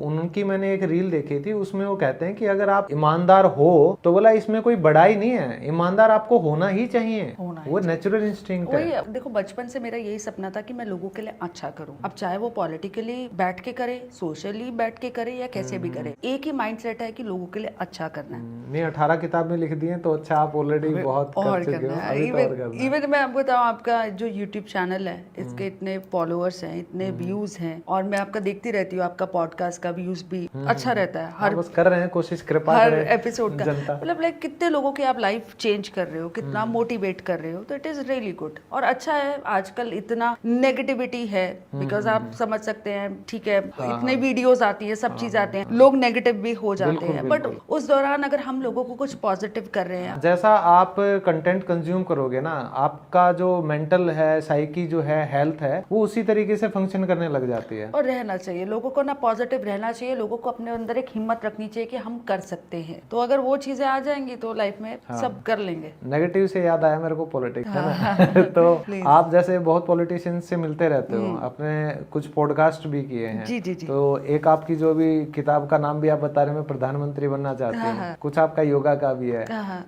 उनकी मैंने एक रील देखी थी, उसमें वो कहते हैं कि अगर आप ईमानदार हो तो बोला इसमें कोई बड़ाई नहीं है, ईमानदार आपको होना ही चाहिए, वो नेचुरल इंस्टिंक्ट है। देखो बचपन से मेरा यही सपना था कि मैं लोगों के लिए अच्छा करूं। अब चाहे वो पॉलिटिकली बैठ के करे, सोशली बैठ के करे, या कैसे भी करे, एक ही माइंडसेट है कि लोगों के लिए अच्छा करना है। नहीं, 18 किताबें लिख दी हैं तो अच्छा, आप ऑलरेडी बहुत कर चुके हो, अभी तो और करना है। इवन मैं आपको बताऊं, आपका जो यूट्यूब चैनल है, इसके इतने फॉलोअर्स हैं, इतने व्यूज हैं, और मैं आपका देखती रहती हूँ, आपका पॉडकास्ट का व्यूज भी अच्छा रहता है, हर बस कर रहे हैं कोशिश, कृपा हर करें एपिसोड का, मतलब लाइक कितने लोगों की आप लाइफ चेंज कर रहे हो, कितना मोटिवेट कर रहे हो, तो इट इज रियली गुड। और अच्छा है, आजकल इतना नेगेटिविटी है, बिकॉज आप समझ सकते हैं, ठीक है, इतने वीडियोस आती है, सब चीज आते हैं, लोग नेगेटिव भी हो जाते हैं, बट उस दौरान अगर हम लोगों को कुछ पॉजिटिव कर रहे हैं, जैसा आप कंटेंट कंज्यूम करोगे ना, आपका जो मेंटल है, साइकी जो है, हेल्थ है, वो उसी तरीके से फंक्शन करने लग जाती है। और रहना चाहिए लोगों को ना, पॉजिटिव रहना चाहिए लोगों को, अपने अंदर एक हिम्मत रखनी चाहिए कि हम कर सकते हैं। तो अगर वो चीजें आ जाएंगी तो लाइफ में सब कर लेंगे। नेगेटिव से याद आया मेरे को पॉलिटिक्स, है ना। तो आप जैसे बहुत पॉलिटिशियंस से मिलते रहते हो, आपने कुछ पॉडकास्ट भी किए हैं। जी। तो एक आपकी जो भी किताब का नाम भी आप बता रहे हैं, मैं प्रधानमंत्री बनना चाहती हूँ, कुछ आपका योगा का भी है।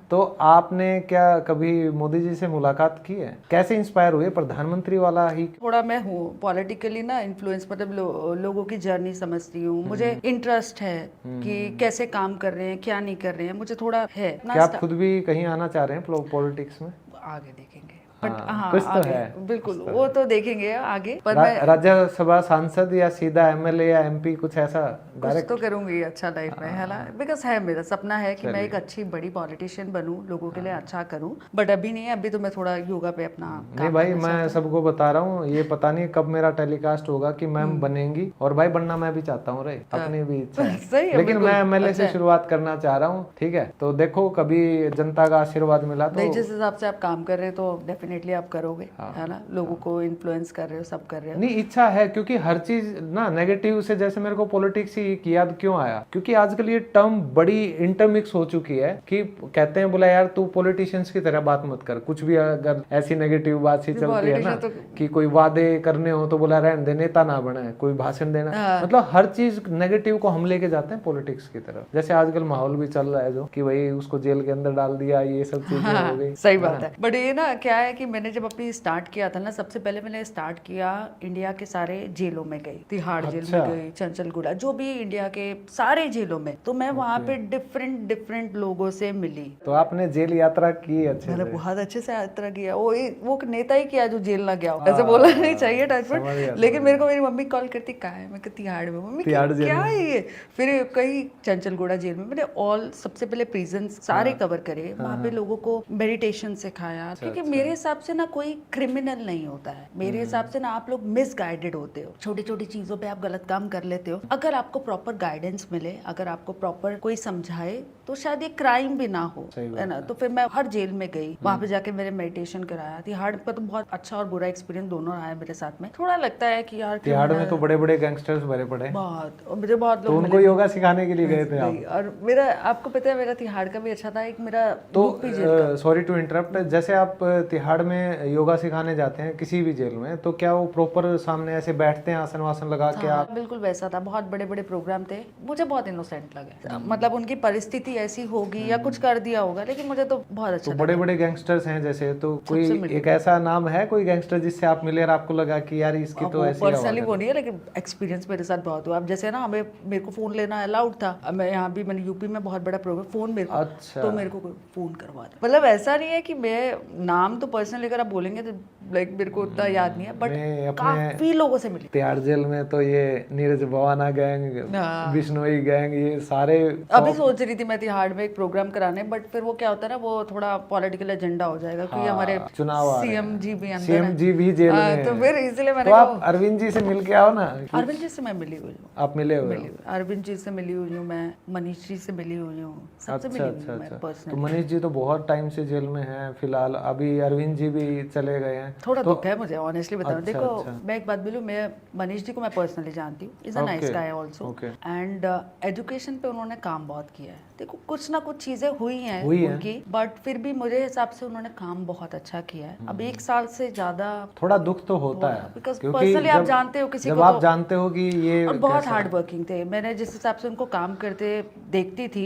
तो आपने क्या कभी मोदी जी से मुलाकात की है? कैसे इंस्पायर हुए प्रधानमंत्री वाला ही? थोड़ा मैं हूँ पॉलिटिकली ना इन्फ्लुएंस, मतलब लोगों की जर्नी समझती हूँ, मुझे इंटरेस्ट है कि कैसे काम कर रहे हैं, क्या नहीं कर रहे हैं, मुझे थोड़ा है। क्या आप खुद भी कहीं आना चाह रहे हैं पॉलिटिक्स में? आगे देखेंगे। हाँ, कुछ तो आगे, है, बिल्कुल कुछ तो वो है। तो देखेंगे आगे, पर मैं राज्यसभा सांसद या सीधा एमएलए या एमपी कुछ ऐसा कुछ डायरेक्ट? तो करूंगी अच्छा लाइफ में, है ना, बिकॉज है मेरा सपना है कि मैं चलिए। एक अच्छी बड़ी पॉलिटिशियन बनूं, लोगों के लिए अच्छा करूं, बट अभी नहीं है, अभी तो मैं थोड़ा योगा पे अपना नहीं काम भाई, करना मैं चाहती हूँ। सबको बता रहा हूँ, ये पता नहीं कब मेरा टेलीकास्ट होगा कि मैम बनेंगी, और भाई बनना मैं भी चाहता हूँ रे, अपनी भी इच्छा है। सही है, लेकिन बिल्कुल, मैं एमएलए अच्छा से है। शुरुआत करना चाह रहा हूँ, ठीक है, तो देखो कभी जनता का आशीर्वाद मिला तो नहीं, जिस हिसाब से आप काम कर रहे हो तो डेफिनेटली आप करोगे, है ना, लोगों को इन्फ्लुएंस कर रहे हो, सब कर रहे हो। नहीं, इच्छा है, क्योंकि हर चीज ना नेगेटिव से, जैसे मेरे को पॉलिटिक्स ही याद क्यों आया, क्योंकि आजकल ये टर्म बड़ी इंटरमिक्स हो चुकी है कि कहते हैं बोला यार तू पॉलिटिशियंस की तरह बात मत कर, कुछ भी अगर ऐसी नेगेटिव बात सी चलती है ना politician कि कोई वादे करने हो तो बोला रहने दे, नेता ना बने, कोई भाषण देना, मतलब हर चीज नेगेटिव को हम लेके जाते हैं पॉलिटिक्स की तरफ। जैसे आजकल माहौल भी चल रहा है जो कि भाई उसको जेल के अंदर डाल दिया, ये सब चीजें हो गई। सही बात है, बट ये ना क्या है कि मैंने जब अपनी स्टार्ट किया था ना, सबसे पहले मैंने स्टार्ट किया इंडिया के सारे जेलों में गई, तिहाड़ जेल में गई, चंचलगुड़ा, जो भी इंडिया के सारे जेलों में, तो मैं वहाँ पे डिफरेंट लोगों से मिली। तो आपने जेल यात्रा की अच्छे मैंने से? बहुत अच्छे से यात्रा किया, वो नेता ही किया जो जेल ना गया हो, ऐसे बोला नहीं चाहिए टचवुड, लेकिन मेरे को मेरी मम्मी कॉल करती कहाँ है, मैं कहती तिहाड़ में, मम्मी तिहाड़ जेल क्या में। है ये, फिर कई चंचलगुड़ा जेल में मैंने ऑल सबसे पहले प्रिजन सारे कवर करे, वहाँ पे लोगों को मेडिटेशन सिखाया, क्योंकि मेरे हिसाब से ना कोई क्रिमिनल नहीं होता है, मेरे हिसाब से ना आप लोग मिसगाइडेड होते हो, छोटी छोटी चीजों पे आप गलत काम कर लेते हो, अगर आपको प्रॉपर गाइडेंस मिले, अगर आपको प्रॉपर कोई समझाए तो शायद ये क्राइम भी ना हो, है ना। तो फिर मैं हर जेल में गई, वहाँ पे जाके मैंने मेडिटेशन कराया। तिहाड़ का तो बहुत अच्छा और बुरा एक्सपीरियंस दोनों रहा है मेरे साथ में। थोड़ा लगता है कि यार तिहाड़ में तो बड़े बड़े गैंगस्टर्स भरे पड़े, बहुत, और मुझे बहुत तो लोग उनको योगा सिखाने के लिए गए थे आप? नहीं, और मेरा आपको पता है मेरा तिहाड़ का भी अच्छा था, एक मेरा तो यूपी जेल का। सॉरी टू इंटरप्ट, जैसे आप तिहाड़ में योगा सिखाने जाते हैं किसी भी जेल में, तो क्या वो प्रॉपर सामने ऐसे बैठते हैं आसन वासन लगा के? हाँ, आप बिल्कुल वैसा था, बहुत बड़े बड़े प्रोग्राम थे, मुझे बहुत इनोसेंट लगे, मतलब उनकी परिस्थिति ऐसी होगी या कुछ कर दिया होगा, लेकिन मुझे तो बहुत अच्छा तो बड़े बड़े गैंगस्टर्स हैं जैसे, तो कोई सबसे एक ऐसा नाम है कोई गैंगस्टर जिससे आप मिले और आपको लगा कि यार इसकी तो ऐसी पर्सनली वो नहीं है, लेकिन एक्सपीरियंस मेरे साथ बहुत हुआ। अब जैसे ना हमें मेरे को फोन लेना अलाउड था, अब मैं यहाँ भी, मैंने यूपी में बहुत बड़ा प्रोग्राम, फोन मेरे को, अच्छा। तो मेरे को कोई फोन करवा दे, मतलब ऐसा नहीं है कि मैं नाम तो पर्सनली अगर आप बोलेंगे तो लाइक मेरे को उतना याद नहीं है, बट मैं अपने काफी लोगों से मिली। तिहाड़ जेल में तो ये नीरज भवाना गैंग, हाँ। बिश्नोई गैंग, ये सारे अभी सोच रही थी मैं तिहाड़ में एक प्रोग्राम कराने, बट फिर वो क्या होता है ना, वो थोड़ा पॉलिटिकल एजेंडा हो जाएगा, क्योंकि हमारे चुनाव आ रहे हैं। सीएम जी भी अंदर सीएम जी भी जेल हैं। में तो फिर इसलिए मैंने तो कहा आप अरविंद जी से मिल के आओ ना। अरविंद जी से मैं मिली हुई हूँ, आप मिले हुए हो? अरविंद जी से मिली हुई हूँ मैं, मनीष जी से मिली हुई हूँ, सबसे मिली हुई हूँ मैं तो पर्सनली। मनीष जी तो बहुत टाइम से जेल में हैं फिलहाल, अभी अरविंद जी भी चले गए हैं। थोड़ा दुख है मुझे ऑनेस्टली बताऊं। अच्छा, देखो अच्छा। मैं एक बात बोलूं, मैं मनीष जी को मैं पर्सनली जानती हूँ, is a nice guy also, and education पे उन्होंने काम बहुत किया है। देखो कुछ ना कुछ चीजें हुई हैं उनकी, बट फिर भी मुझे हिसाब से उन्होंने काम बहुत अच्छा किया है। अब 1 साल से ज्यादा थोड़ा दुख तो होता है, बिकॉज क्योंकि पर्सनली आप जानते हो किसी जब को, आप तो जानते हो कि ये और बहुत हार्ड वर्किंग थे। मैंने जिस हिसाब से उनको काम करते देखती थी,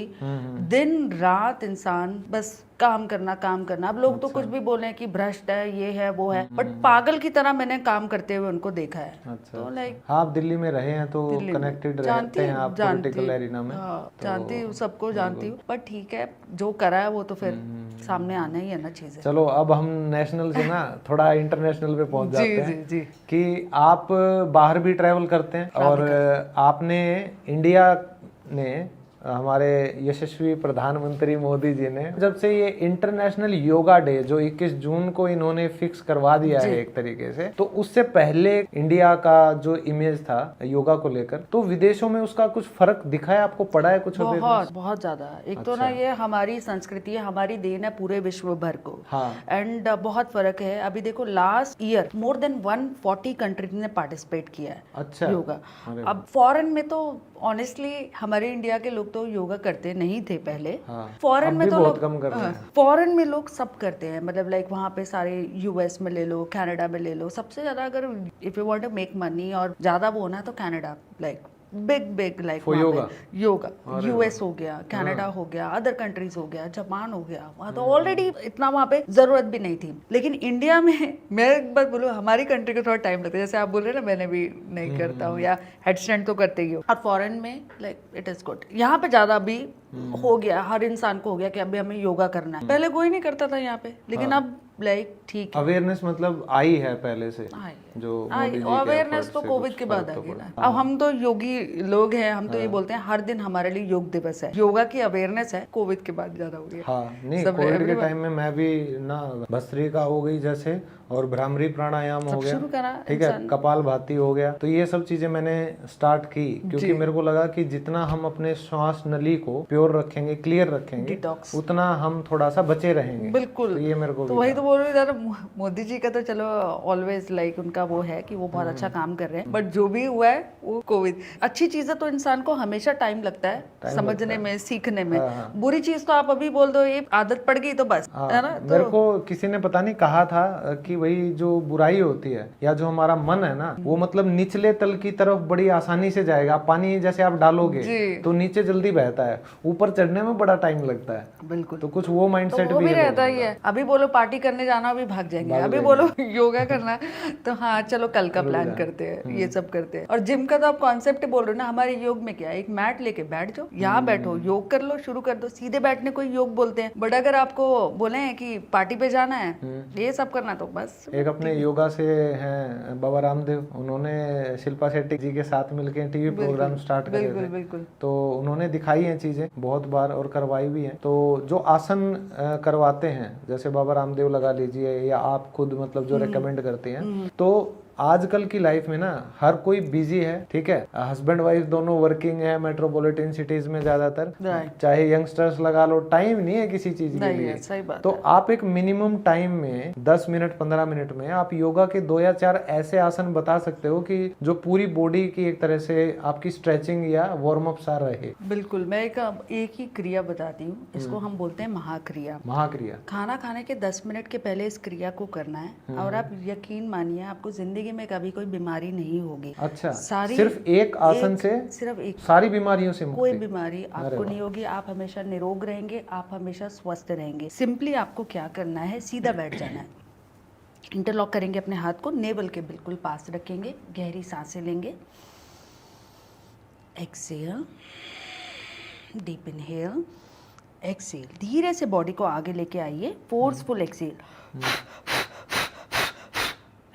दिन रात इंसान बस काम करना। अब लोग तो कुछ भी बोले कि भ्रष्ट है, ये है वो है, बट पागल की तरह मैंने काम करते हुए उनको देखा है। अच्छा, तो लाइक हाँ, आप दिल्ली में रहे हैं तो कनेक्टेड रहते हैं आप पॉलिटिकल एरिना में। जानती हूँ, सबको जानती हूँ, बट ठीक है, जो करा है वो तो फिर सामने आना ही है ना चीजें। चलो अब हम नेशनल से ना थोड़ा इंटरनेशनल पे पहुंच जाते हैं जी। कि आप बाहर भी ट्रैवल करते हैं, और आपने इंडिया ने, हमारे यशस्वी प्रधानमंत्री मोदी जी ने जब से ये इंटरनेशनल योगा डे जो 21 जून को इन्होंने फिक्स करवा दिया है एक तरीके से, तो उससे पहले इंडिया का जो इमेज था योगा को लेकर, तो विदेशों में उसका कुछ फर्क दिखा है आपको, पड़ा है कुछ? बहुत ज्यादा। एक तो ना ये हमारी संस्कृति है, हमारी देन है पूरे विश्व भर को, एंड बहुत फर्क है। अभी देखो last year more than 140 countries ने पार्टिसिपेट किया है। अच्छा। योगा। अब फॉरेन में तो ऑनेस्टली हमारे इंडिया के लोग तो योगा करते नहीं थे पहले। फॉरेन में तो लोग कम कर रहे हैं। फॉरेन में लोग सब करते हैं, मतलब लाइक वहाँ पे सारे यूएस में ले लो, कनाडा में ले लो, सबसे ज्यादा अगर if you want to make money और ज्यादा वो होना है तो Canada, like big like yoga US हो गया, कनाडा हो गया, अदर कंट्रीज हो गया, जापान हो गया, वहाँ तो ऑलरेडी इतना वहाँ पे जरूरत भी नहीं थी। लेकिन इंडिया में मैं एक बात बोलूँ, हमारी कंट्री को थोड़ा टाइम लगता है, जैसे आप बोल रहे हैं ना, मैंने भी नहीं करता हूँ या हेडस्टैंड तो करते ही हो, और फॉरेन में लाइक इट इज गुड। यहाँ पे ज्यादा अभी हो गया, हर इंसान को हो गया कि अभी हमें योगा करना है। पहले कोई नहीं करता था यहाँ पे, लेकिन अब लाइक ठीक है। अवेयरनेस मतलब आई है पहले से, आई है। जो मोदी जी के अवेयरनेस efforts तो से कोविड कुछ के बाद फर्क आ तो गई पड़ा। ना। अब हम तो योगी लोग हैं, हम तो ये बोलते हैं हर दिन हमारे लिए योग दिवस है। योगा की अवेयरनेस है, कोविड के बाद ज्यादा हो गई। हाँ नहीं, सब कोविड के everyone- टाइम में मैं भी ना भस्त्रिका हो गई जैसे, और भ्रामरी प्राणायाम हो सब गया, शुरू करा ठीक है, इंसान। कपाल भाती हो गया, तो ये सब चीजें मैंने स्टार्ट की क्योंकि जी। मेरे को लगा कि जितना हम अपने श्वास नली को प्योर रखेंगे, क्लियर रखेंगे, Detox। उतना हम थोड़ा सा बचे रहेंगे। बिल्कुल। तो ये मेरे को तो भी वही था। तो बोल रही हूँ यार, मोदी जी का तो चलो ऑलवेज लाइक उनका वो है कि वो बहुत अच्छा काम कर रहे हैं, बट जो भी हुआ है वो कोविड। अच्छी चीजें तो इंसान को हमेशा टाइम लगता है समझने में, सीखने में। बुरी चीज तो आप अभी बोल दो, ये आदत पड़ गई तो बस, है ना। मेरे को किसी ने पता नहीं कहा था कि भाई जो बुराई होती है या जो हमारा मन है ना, वो मतलब निचले तल की तरफ बड़ी आसानी से जाएगा। पानी जैसे आप डालोगे तो नीचे जल्दी बहता है, ऊपर चढ़ने में बड़ा टाइम लगता है। बिल्कुल। तो कुछ वो माइंडसेट वो भी है रहता लोगों ही का। है। अभी बोलो पार्टी करने जाना, अभी भाग जाएंगे। अभी बोलो योगा करना है तो हाँ चलो कल का प्लान करते हैं, ये सब करते हैं। और जिम का तो आप कॉन्सेप्ट बोल रहे हो ना, हमारे योग में क्या है, एक मैट लेके बैठ जाओ, यहाँ बैठो, योग कर लो, शुरू कर दो। सीधे बैठने को योग बोलते हैं, बट अगर आपको बोले हैं कि पार्टी पे जाना है, ये सब करना, तो बस। एक अपने योगा से हैं बाबा रामदेव, उन्होंने शिल्पा शेट्टी जी के साथ मिलकर टीवी प्रोग्राम स्टार्ट करे थे। बिल्कुल। तो उन्होंने दिखाई हैं चीजें बहुत बार और करवाई भी हैं। तो जो आसन करवाते हैं, जैसे बाबा रामदेव लगा लीजिए, या आप खुद मतलब जो रेकमेंड करते हैं, तो आजकल की लाइफ में ना हर कोई बिजी है, ठीक है, हस्बैंड वाइफ दोनों वर्किंग है मेट्रोपॉलिटन सिटीज में ज्यादातर, चाहे यंगस्टर्स लगा लो, टाइम नहीं है किसी चीज के लिए। सही बात तो आप एक मिनिमम टाइम में 10 मिनट 15 मिनट में आप योगा के 2 या 4 ऐसे आसन बता सकते हो कि जो पूरी बॉडी की एक तरह से आपकी स्ट्रेचिंग या वार्म अप सा रहे। बिल्कुल। मैं एक ही क्रिया बताती हूँ, इसको हम बोलते हैं महाक्रिया। महाक्रिया। खाना खाने के 10 मिनट के पहले इस क्रिया को करना है, और आप यकीन मानिए आपको जिंदगी में कभी कोई बीमारी नहीं होगी। अच्छा, सारी सिर्फ एक आसन से सिर्फ एक सारी बीमारियों से मुक्ति? कोई बीमारी आपको नहीं होगी। आप हमेशा निरोग रहेंगे, आप हमेशा स्वस्थ रहेंगे। सिंपली आपको क्या करना है, सीधा बैठ जाना है, इंटरलॉक करेंगे अपने हाथ को, नेवल के बिल्कुल पास रखेंगे, गहरी सांसें लेंगे, एक्सेल, डीप इनहेल, एक्सेल, धीरे से बॉडी को आगे लेके आइए, फोर्सफुल एक्सेल,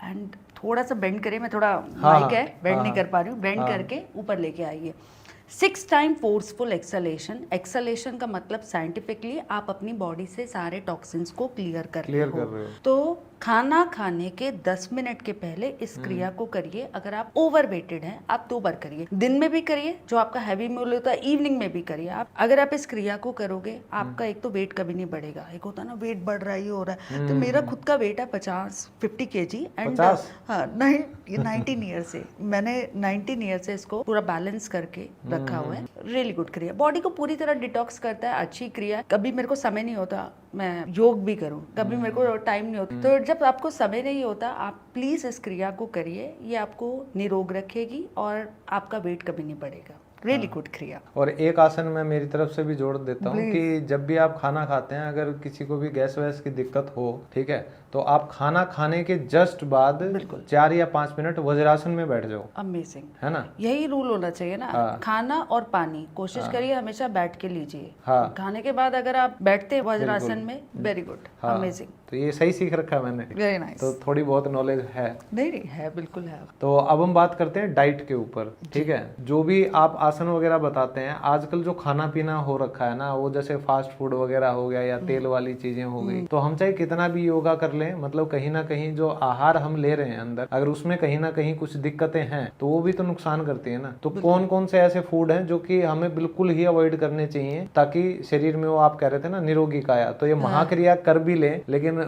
एंड थोड़ा सा बेंड करिए। मैं थोड़ा माइक है बेंड नहीं कर पा रही हूँ, बेंड करके ऊपर लेके आइए। 6 टाइम फोर्सफुल एक्सलेशन। एक्सलेशन का मतलब साइंटिफिकली आप अपनी बॉडी से सारे टॉक्सिन्स को क्लियर कर रहे हो। तो खाना खाने के 10 मिनट के पहले इस क्रिया को करिए। अगर आप ओवरवेटेड हैं, आप 2 बार करिए, दिन में भी करिए, जो आपका हैवी मील होता है इवनिंग में भी करिए। आप अगर आप इस क्रिया को करोगे, आपका एक तो वेट कभी नहीं बढ़ेगा। एक होता है ना वेट बढ़ रहा है, ये हो रहा है, तो मेरा खुद का वेट है 50 kg एंड 19 ईयर से, मैंने 19 ईयर से इसको पूरा बैलेंस करके रखा हुआ है। रियली गुड क्रिया, बॉडी को पूरी तरह डिटॉक्स करता है, अच्छी क्रिया है। कभी मेरे को समय नहीं होता मैं योग भी करूं, कभी मेरे को टाइम नहीं होता, तो जब आपको समय नहीं होता आप प्लीज इस क्रिया को करिए। ये आपको निरोग रखेगी और आपका वेट कभी नहीं बढ़ेगा। रियली गुड क्रिया। और एक आसन मैं मेरी तरफ से भी जोड़ देता हूँ कि जब भी आप खाना खाते हैं, अगर किसी को भी गैस वैस की दिक्कत हो, ठीक है, तो आप खाना खाने के जस्ट बाद 4 या 5 मिनट वज्रासन में बैठ जाओ। अमेजिंग, है ना, यही रूल होना चाहिए ना। खाना और पानी कोशिश करिए हमेशा बैठ के लीजिए। खाने के बाद अगर आप बैठते हैं वज्रासन में, वेरी गुड, अमेजिंग। तो ये सही सीख रखा है मैंने, वेरी नाइस। तो थोड़ी बहुत नॉलेज है। नहीं है, बिल्कुल है। तो अब हम बात करते हैं डाइट के ऊपर, ठीक है। जो भी आप आसन वगैरह बताते हैं, आजकल जो खाना पीना हो रखा है ना, वो जैसे फास्ट फूड वगैरह हो गया या तेल वाली चीजें हो गई, तो हम चाहे कितना भी योगा कर लें, मतलब कहीं ना कहीं जो आहार हम ले रहे हैं अंदर, अगर उसमें कहीं ना कहीं कुछ दिक्कतें हैं तो वो भी तो नुकसान करती है ना। तो कौन कौन से ऐसे फूड हैं जो कि हमें बिल्कुल ही अवॉइड करने चाहिए ताकि शरीर में, वो आप कह रहे थे ना निरोगी काया, तो ये महाक्रिया कर भी ले, लेकिन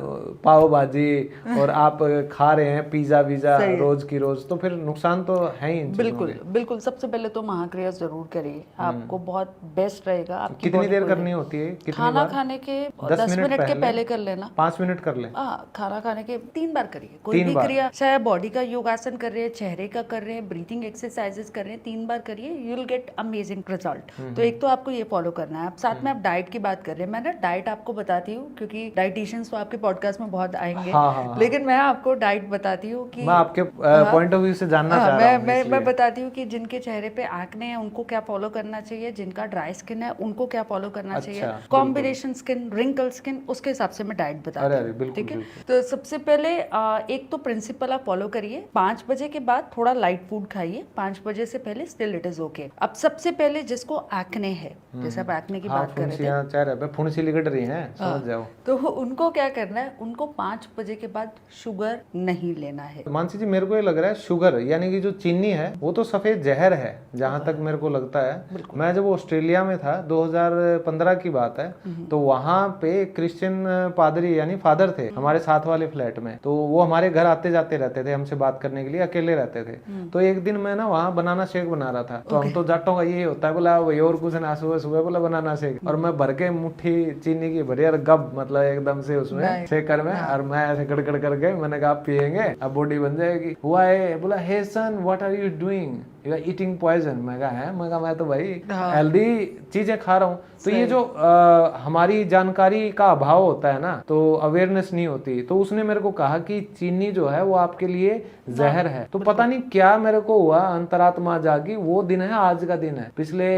पाव भाजी और आप खा रहे हैं पिज्जा वीजा रोज की रोज, तो फिर नुकसान तो है ही। बिल्कुल। सबसे पहले तो महाक्रिया जरूर करिए, आपको बहुत बेस्ट रहेगा। आपकी कितनी देर करनी होती है? खाना खाने के 10 मिनट के पहले कर लेना, 5 मिनट कर ले। खाना खाने के 3 बार करिए, कोई भी क्रिया, चाहे बॉडी का योगासन कर रहे हैं, चेहरे का कर रहे हैं, ब्रीथिंग एक्सरसाइजेस कर रहे हैं, 3 बार करिए, you will get amazing result. तो एक तो आपको ये फॉलो करना है। आप साथ में आप डाइट की बात कर रहे हैं, मैं ना डाइट आपको बताती हूँ क्योंकि डाइटिशियंस तो आपके पॉडकास्ट में बहुत आएंगे। हाँ। लेकिन मैं आपको डाइट बताती हूँ कि मैं आपके पॉइंट ऑफ व्यू से जानना चाह रहा हूँ। मैं बताती हूँ कि जिनके चेहरे पे एक्ने है उनको क्या फॉलो करना चाहिए, जिनका ड्राई स्किन है उनको क्या फॉलो करना चाहिए, कॉम्बिनेशन स्किन, रिंकल स्किन, उसके हिसाब से मैं डाइट बताती हूँ। ठीक है, तो सबसे पहले एक तो प्रिंसिपल आप फॉलो करिए, 5 बजे के बाद थोड़ा लाइट फूड खाइए, 5 बजे से पहले स्टिल इट इज ओके। अब सबसे पहले जिसको एक्ने है, जैसे आप एक्ने की बात कर रहे थे, चेहरे पे फुंसी लिकट रही है, समझ जाओ, तो उनको क्या करना है, उनको 5 बजे के बाद शुगर नहीं लेना है। मानसी जी, मेरे को ये लग रहा है शुगर यानी कि जो चीनी है वो तो सफेद जहर है, जहां तक मेरे को लगता है। मैं जब ऑस्ट्रेलिया में था, 2015 की बात है, तो वहां पे क्रिश्चियन पादरी यानी फादर थे हमारे साथ वाले फ्लैट में, तो वो हमारे घर आते जाते रहते थे हमसे बात करने के लिए, अकेले रहते थे। तो एक दिन मैं ना वहाँ बनाना शेक बना रहा था, तो हम तो जाटों का ये होता है, बोला वही और कुछ ना, सुबह सुबह बोला बनाना शेक, और मैं भर के मुट्ठी चीनी की भरी और गब मतलब एकदम से उसमें शेकर में, और मैं ऐसे गड़गड़ करके मैंने कहा आप पियेंगे अब बॉडी बन जाएगी। हुआ है, बोला hey son what are you doing, you are eating poison. मैं कहा है, मैं तो भाई हेल्दी चीजें खा रहा हूँ। तो ये जो हमारी जानकारी का अभाव होता है ना, तो अवेयरनेस नहीं होती, तो उसने मेरे को कहा कि चीनी जो है वो आपके लिए जहर है। तो पता नहीं क्या मेरे को हुआ, अंतरात्मा जागी, वो दिन है आज का दिन है। पिछले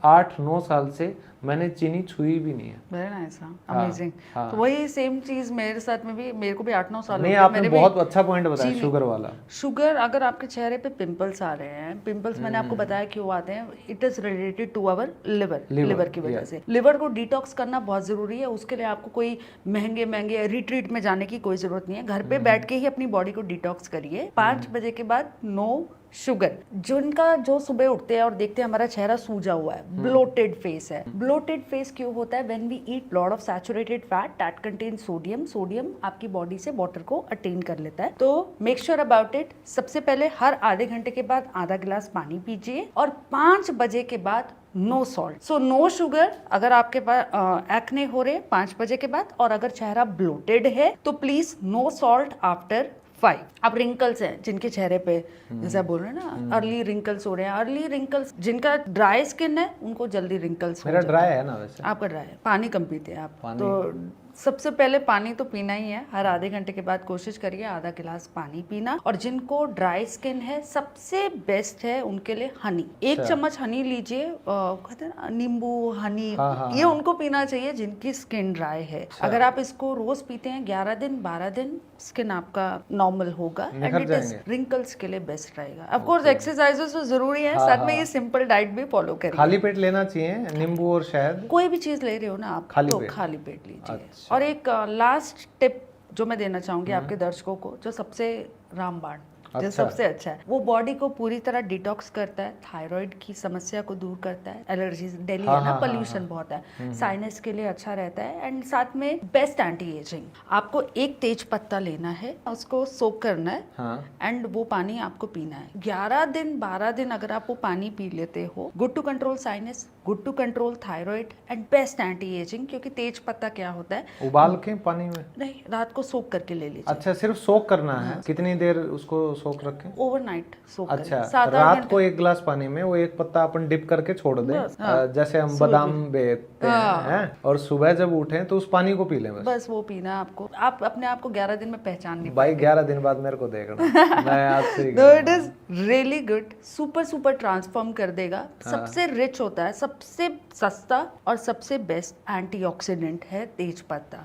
8-9 साल से मैंने चीनी छुई भी नहीं है। Very nice, amazing. तो वही सेम चीज मेरे साथ में भी, मेरे को भी 8-9 साल नहीं, आपने बहुत अच्छा पॉइंट बताया शुगर वाला। शुगर, अगर आपके चेहरे पे पिंपल्स आ रहे हैं, पिंपल्स मैंने आपको बताया क्यों आते हैं, it is related to our liver की वजह से। लिवर को डिटॉक्स करना बहुत जरूरी है, उसके लिए आपको कोई महंगे रिट्रीट में जाने की कोई जरूरत नहीं है, घर पे बैठ के ही अपनी बॉडी को डिटॉक्स करिए। 5 बजे के बाद नो शुगर। जिनका जो सुबह उठते हैं और देखते हैं हमारा चेहरा सूजा हुआ है, ब्लोटेड फेस है, ब्लोटेड फेस क्यों होता है? When we eat lot of saturated fat that contain sodium, sodium आपकी बॉडी से वाटर को अटेन कर लेता है। तो मेक श्योर अबाउट इट, सबसे पहले हर आधे घंटे के बाद आधा गिलास पानी पीजिए, और 5 बजे के बाद no salt. So no sugar अगर आपके पास एक्ने हो रहे 5 बजे के बाद, और अगर चेहरा ब्लोटेड है तो प्लीज नो सॉल्ट आफ्टर 5। अब रिंकल्स हैं जिनके चेहरे पे, जैसे आप बोल रहे हैं ना, अर्ली रिंकल्स हो रहे हैं, अर्ली रिंकल्स, जिनका ड्राई स्किन है उनको जल्दी रिंकल्स हो जाते हैं। मेरा ड्राई है ना, वैसे आपका ड्राई है, पानी कम पीते हैं आप, तो सबसे पहले पानी तो पीना ही है। हर आधे घंटे के बाद कोशिश करिए आधा गिलास पानी पीना। और जिनको ड्राई स्किन है, सबसे बेस्ट है उनके लिए हनी। 1 चम्मच हनी लीजिए, कहते हैं ना नींबू हनी, ये उनको पीना चाहिए जिनकी स्किन ड्राई है। अगर आप इसको रोज पीते हैं 11 दिन 12 दिन, स्किन आपका नॉर्मल होगा, एंड इट इज रिंकल्स के लिए बेस्ट रहेगा। ऑफ कोर्स एक्सरसाइजेस तो जरूरी है, साथ में ये सिंपल डाइट भी फॉलो करिए। खाली पेट लेना चाहिए नींबू और शहद, कोई भी चीज ले रहे हो ना आप, तो खाली पेट लीजिए। और एक लास्ट टिप जो मैं देना चाहूंगी आपके दर्शकों को, जो सबसे रामबाण, जो सबसे अच्छा है, वो बॉडी को पूरी तरह डिटॉक्स करता है, थायराइड की समस्या को दूर करता है, एलर्जीज, दिल्ली है ना, पोल्यूशन बहुत है, साइनस के लिए अच्छा रहता है, एंड साथ में बेस्ट एंटी एजिंग। आपको एक तेज पत्ता लेना है, उसको सोक करना है, एंड वो पानी आपको पीना है 11 दिन 12 दिन। अगर आप वो पानी पी लेते हो, good to control sinus, good to control thyroid, and best anti ageing. क्योंकि तेज पत्ता क्या होता है, उबाल के पानी में नहीं, रात को सोक करके ले लीजिए। अच्छा, सिर्फ सोक करना है? कितनी देर उसको सोक रखें? ओवरनाइट सोक करें। अच्छा, रात को 1 गिलास पानी में वो 1 पत्ता अपन डिप करके छोड़ दें, जैसे हम बादाम बेचते हैं, और सुबह जब उठें तो उस पानी को पी लें, बस वो पीना है आपको। आप अपने आप को 11 दिन में पहचान नहीं भाई, 11 दिन बाद मेरे को देखना मैं आपसे ही it is really good, super transform कर देगा। सबसे रिच होता है, सबसे सस्ता और सबसे बेस्ट एंटीऑक्सीडेंट है तेज पत्ता।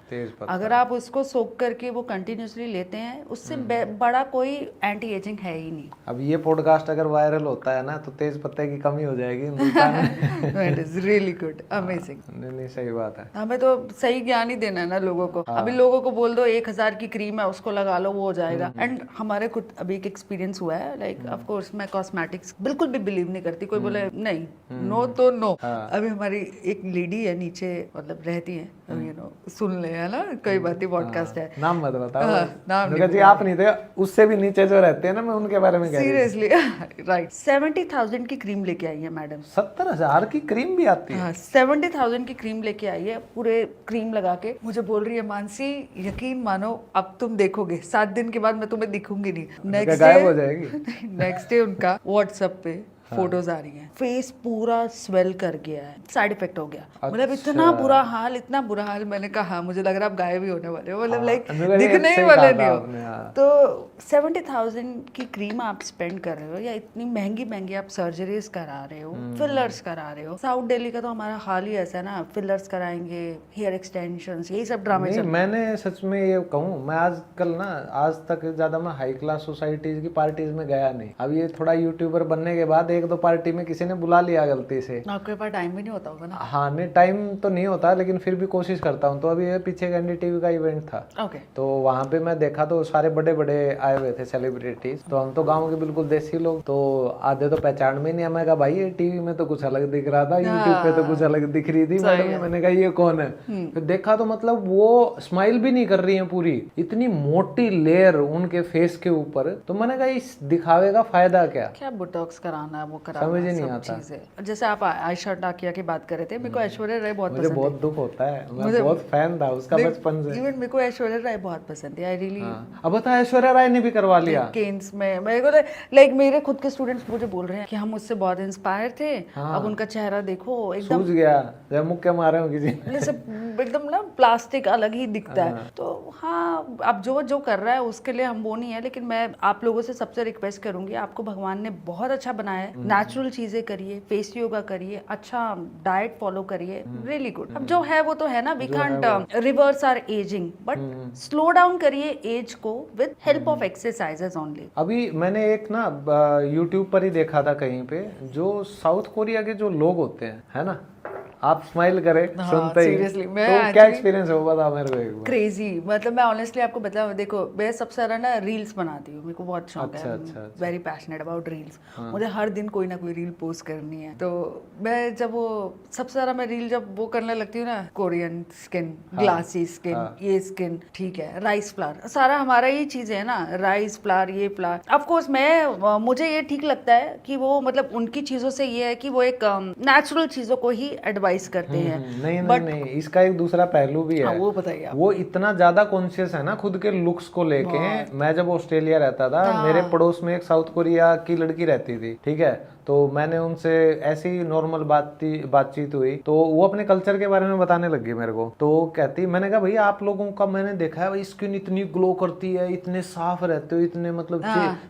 अगर आप उसको सोक करके वो कंटिन्यूसली लेते हैं, उससे बड़ा कोई एंटी एजिंग है ही नहीं। अब ये पॉडकास्ट अगर वायरल होता है ना, तो तेज पत्ते की कमी हो जाएगी it is really good, amazing. नहीं, सही बात है। हमें तो सही ज्ञान ही देना है ना लोगों को। अभी लोगों को बोल दो 1000 की क्रीम है, उसको लगा लो, वो हो जाएगा। एंड हमारे खुद अभी एक एक्सपीरियंस हुआ है, लाइक ऑफ कोर्स मैं कॉस्मेटिक्स बिल्कुल भी बिलीव नहीं करती। कोई बोले नहीं, नो तो नो। अभी हमारी एक लेडी है नीचे, मतलब रहती है, यू नो, सुन ले, है ना, कोई बात नहीं, पॉडकास्ट है, नाम मत बताओ। नाम नहीं, आप नहीं थे, उससे भी नीचे जो रहते हैं ना, मैं उनके बारे में कह रही हूं। Seriously, right. 70,000 की क्रीम लेके आई है मैडम। 70,000 की क्रीम भी आती है? 70,000 की क्रीम लेके आई है, पूरे क्रीम लगा के मुझे बोल रही है, मानसी यकीन मानो अब तुम देखोगे 7 दिन के बाद मैं तुम्हें दिखूंगी नहीं। नेक्स्ट गायब हो जाएगी। नेक्स्ट डे उनका व्हाट्सएप पे फोटोज आ रही हैं, फेस पूरा स्वेल कर गया है, साइड इफेक्ट हो गया। मतलब इतना बुरा हाल, मैंने कहा मुझे लग रहा है आप गायब ही होने वाले हो, मतलब लाइक दिखने ही वाले नहीं हो। तो 70,000 की क्रीम आप स्पेंड कर रहे हो या इतनी महंगी आप सर्जरीज करा रहे हो, फिलर्स करा रहे हो। साउथ दिल्ली का तो हमारा हाल ही ऐसा है ना, फिलर्स कराएंगे, हेयर एक्सटेंशंस, यही सब ड्रामे चल। मैंने सच में ये कहूँ, मैं आजकल ना आज तक ज्यादा मैं हाई क्लास सोसाइटीज की पार्टीज में गया नहीं। अब ये थोड़ा यूट्यूबर बनने के बाद एक दो पार्टी में किसी ने बुला लिया गलती से। आपके पास टाइम भी नहीं होता होगा ना? हाँ नहीं, टाइम तो नहीं होता, लेकिन फिर भी कोशिश करता हूँ। तो अभी ये पीछे एनडीटीवी का इवेंट था, तो वहाँ पे मैं देखा तो सारे बड़े बड़े आए हुए थे सेलिब्रिटीज। तो हम तो गाँव के बिल्कुल देसी लोग, तो आधे तो पहचान में नहीं। मैं कहा भाई ये टीवी में तो कुछ अलग दिख रहा था, यूट्यूब पे तो कुछ अलग दिख रही थी मैडम। मैंने कहा ये कौन है? फिर देखा तो मतलब वो स्माइल भी नहीं कर रही है, पूरी इतनी मोटी लेयर उनके फेस के ऊपर। तो मैंने कहा इस दिखावे का फायदा क्या बोटॉक्स कराना है, वो कराना, समझ ही नहीं आता। जैसे आप आयशा टाकिया की बात कर रहे थे, मेरे को ऐश्वर्या राय बहुत मुझे बहुत दुख होता है, मैं बहुत फैन था उसका बचपन से। इवन मेरे को ऐश्वर्या राय बहुत पसंद है, आई रियली। अब बता, ऐश्वर्या राय ने भी करवा लिया केन्स में। मेरे को लाइक मेरे खुद के स्टूडेंट्स मुझे बोल रहे हैं कि हम उससे बहुत इंस्पायर थे। अब उनका चेहरा देखो, एकदम सूझ गया, जब मुक्के मारे हो किसी जैसे एकदम ना प्लास्टिक अलग ही दिखता है। तो हाँ, अब जो कर रहा है उसके लिए हम वो नहीं है, लेकिन मैं आप लोगों से सबसे रिक्वेस्ट करूंगी, आपको भगवान ने बहुत अच्छा बनाया है, नेचुरल चीजें करिए, फेस योगा करिए, अच्छा डाइट फॉलो करिए, रियली गुड। अब जो है वो तो है ना, we can't reverse our ageing, but slow down करिए एज को with help of exercises only. अभी मैंने एक ना यूट्यूब पर ही देखा था कहीं पे, जो साउथ कोरिया के जो लोग होते हैं, है ना, आप स्माइल करें सुनते ही, सीरियसली मैं तो क्या एक्सपीरियंस है वो बता मेरे को एक बार। क्रेजी, मतलब मैं ऑनेस्टली आपको बताऊं, देखो मैं सबसे ज्यादा ना रील्स बनाती हूँ, मेरे को बहुत शौक है, वेरी पैशनेट अबाउट रील्स। मुझे हर दिन कोई ना कोई रील पोस्ट करनी है। तो मैं जब वो सबसे ज्यादा मैं रील जब वो करने लगती हूँ ना, कोरियन स्किन, ग्लासी स्किन, ये स्किन, ठीक है, राइस फ्लावर, सारा हमारा ही चीजें है ना, राइस फ्लावर, ये फ्लावर। ऑफ कोर्स मैं मुझे ये ठीक लगता है कि वो मतलब उनकी चीजों से ये है कि वो एक नेचुरल चीजों को ही एडवाइस करते हैं। नहीं, इसका एक दूसरा पहलू भी है। वो बताइए आप। वो इतना ज्यादा कॉन्शियस है ना खुद के लुक्स को लेके। मैं जब ऑस्ट्रेलिया रहता था, मेरे पड़ोस में एक साउथ कोरिया की लड़की रहती थी, ठीक है। तो मैंने उनसे ऐसी नॉर्मल बातचीत हुई, तो वो अपने कल्चर के बारे में बताने लगी मेरे को। तो कहती, मैंने कहा भैया आप लोगों का मैंने देखा है भाई, स्किन इतनी ग्लो करती है, इतने साफ रहते हो, इतने मतलब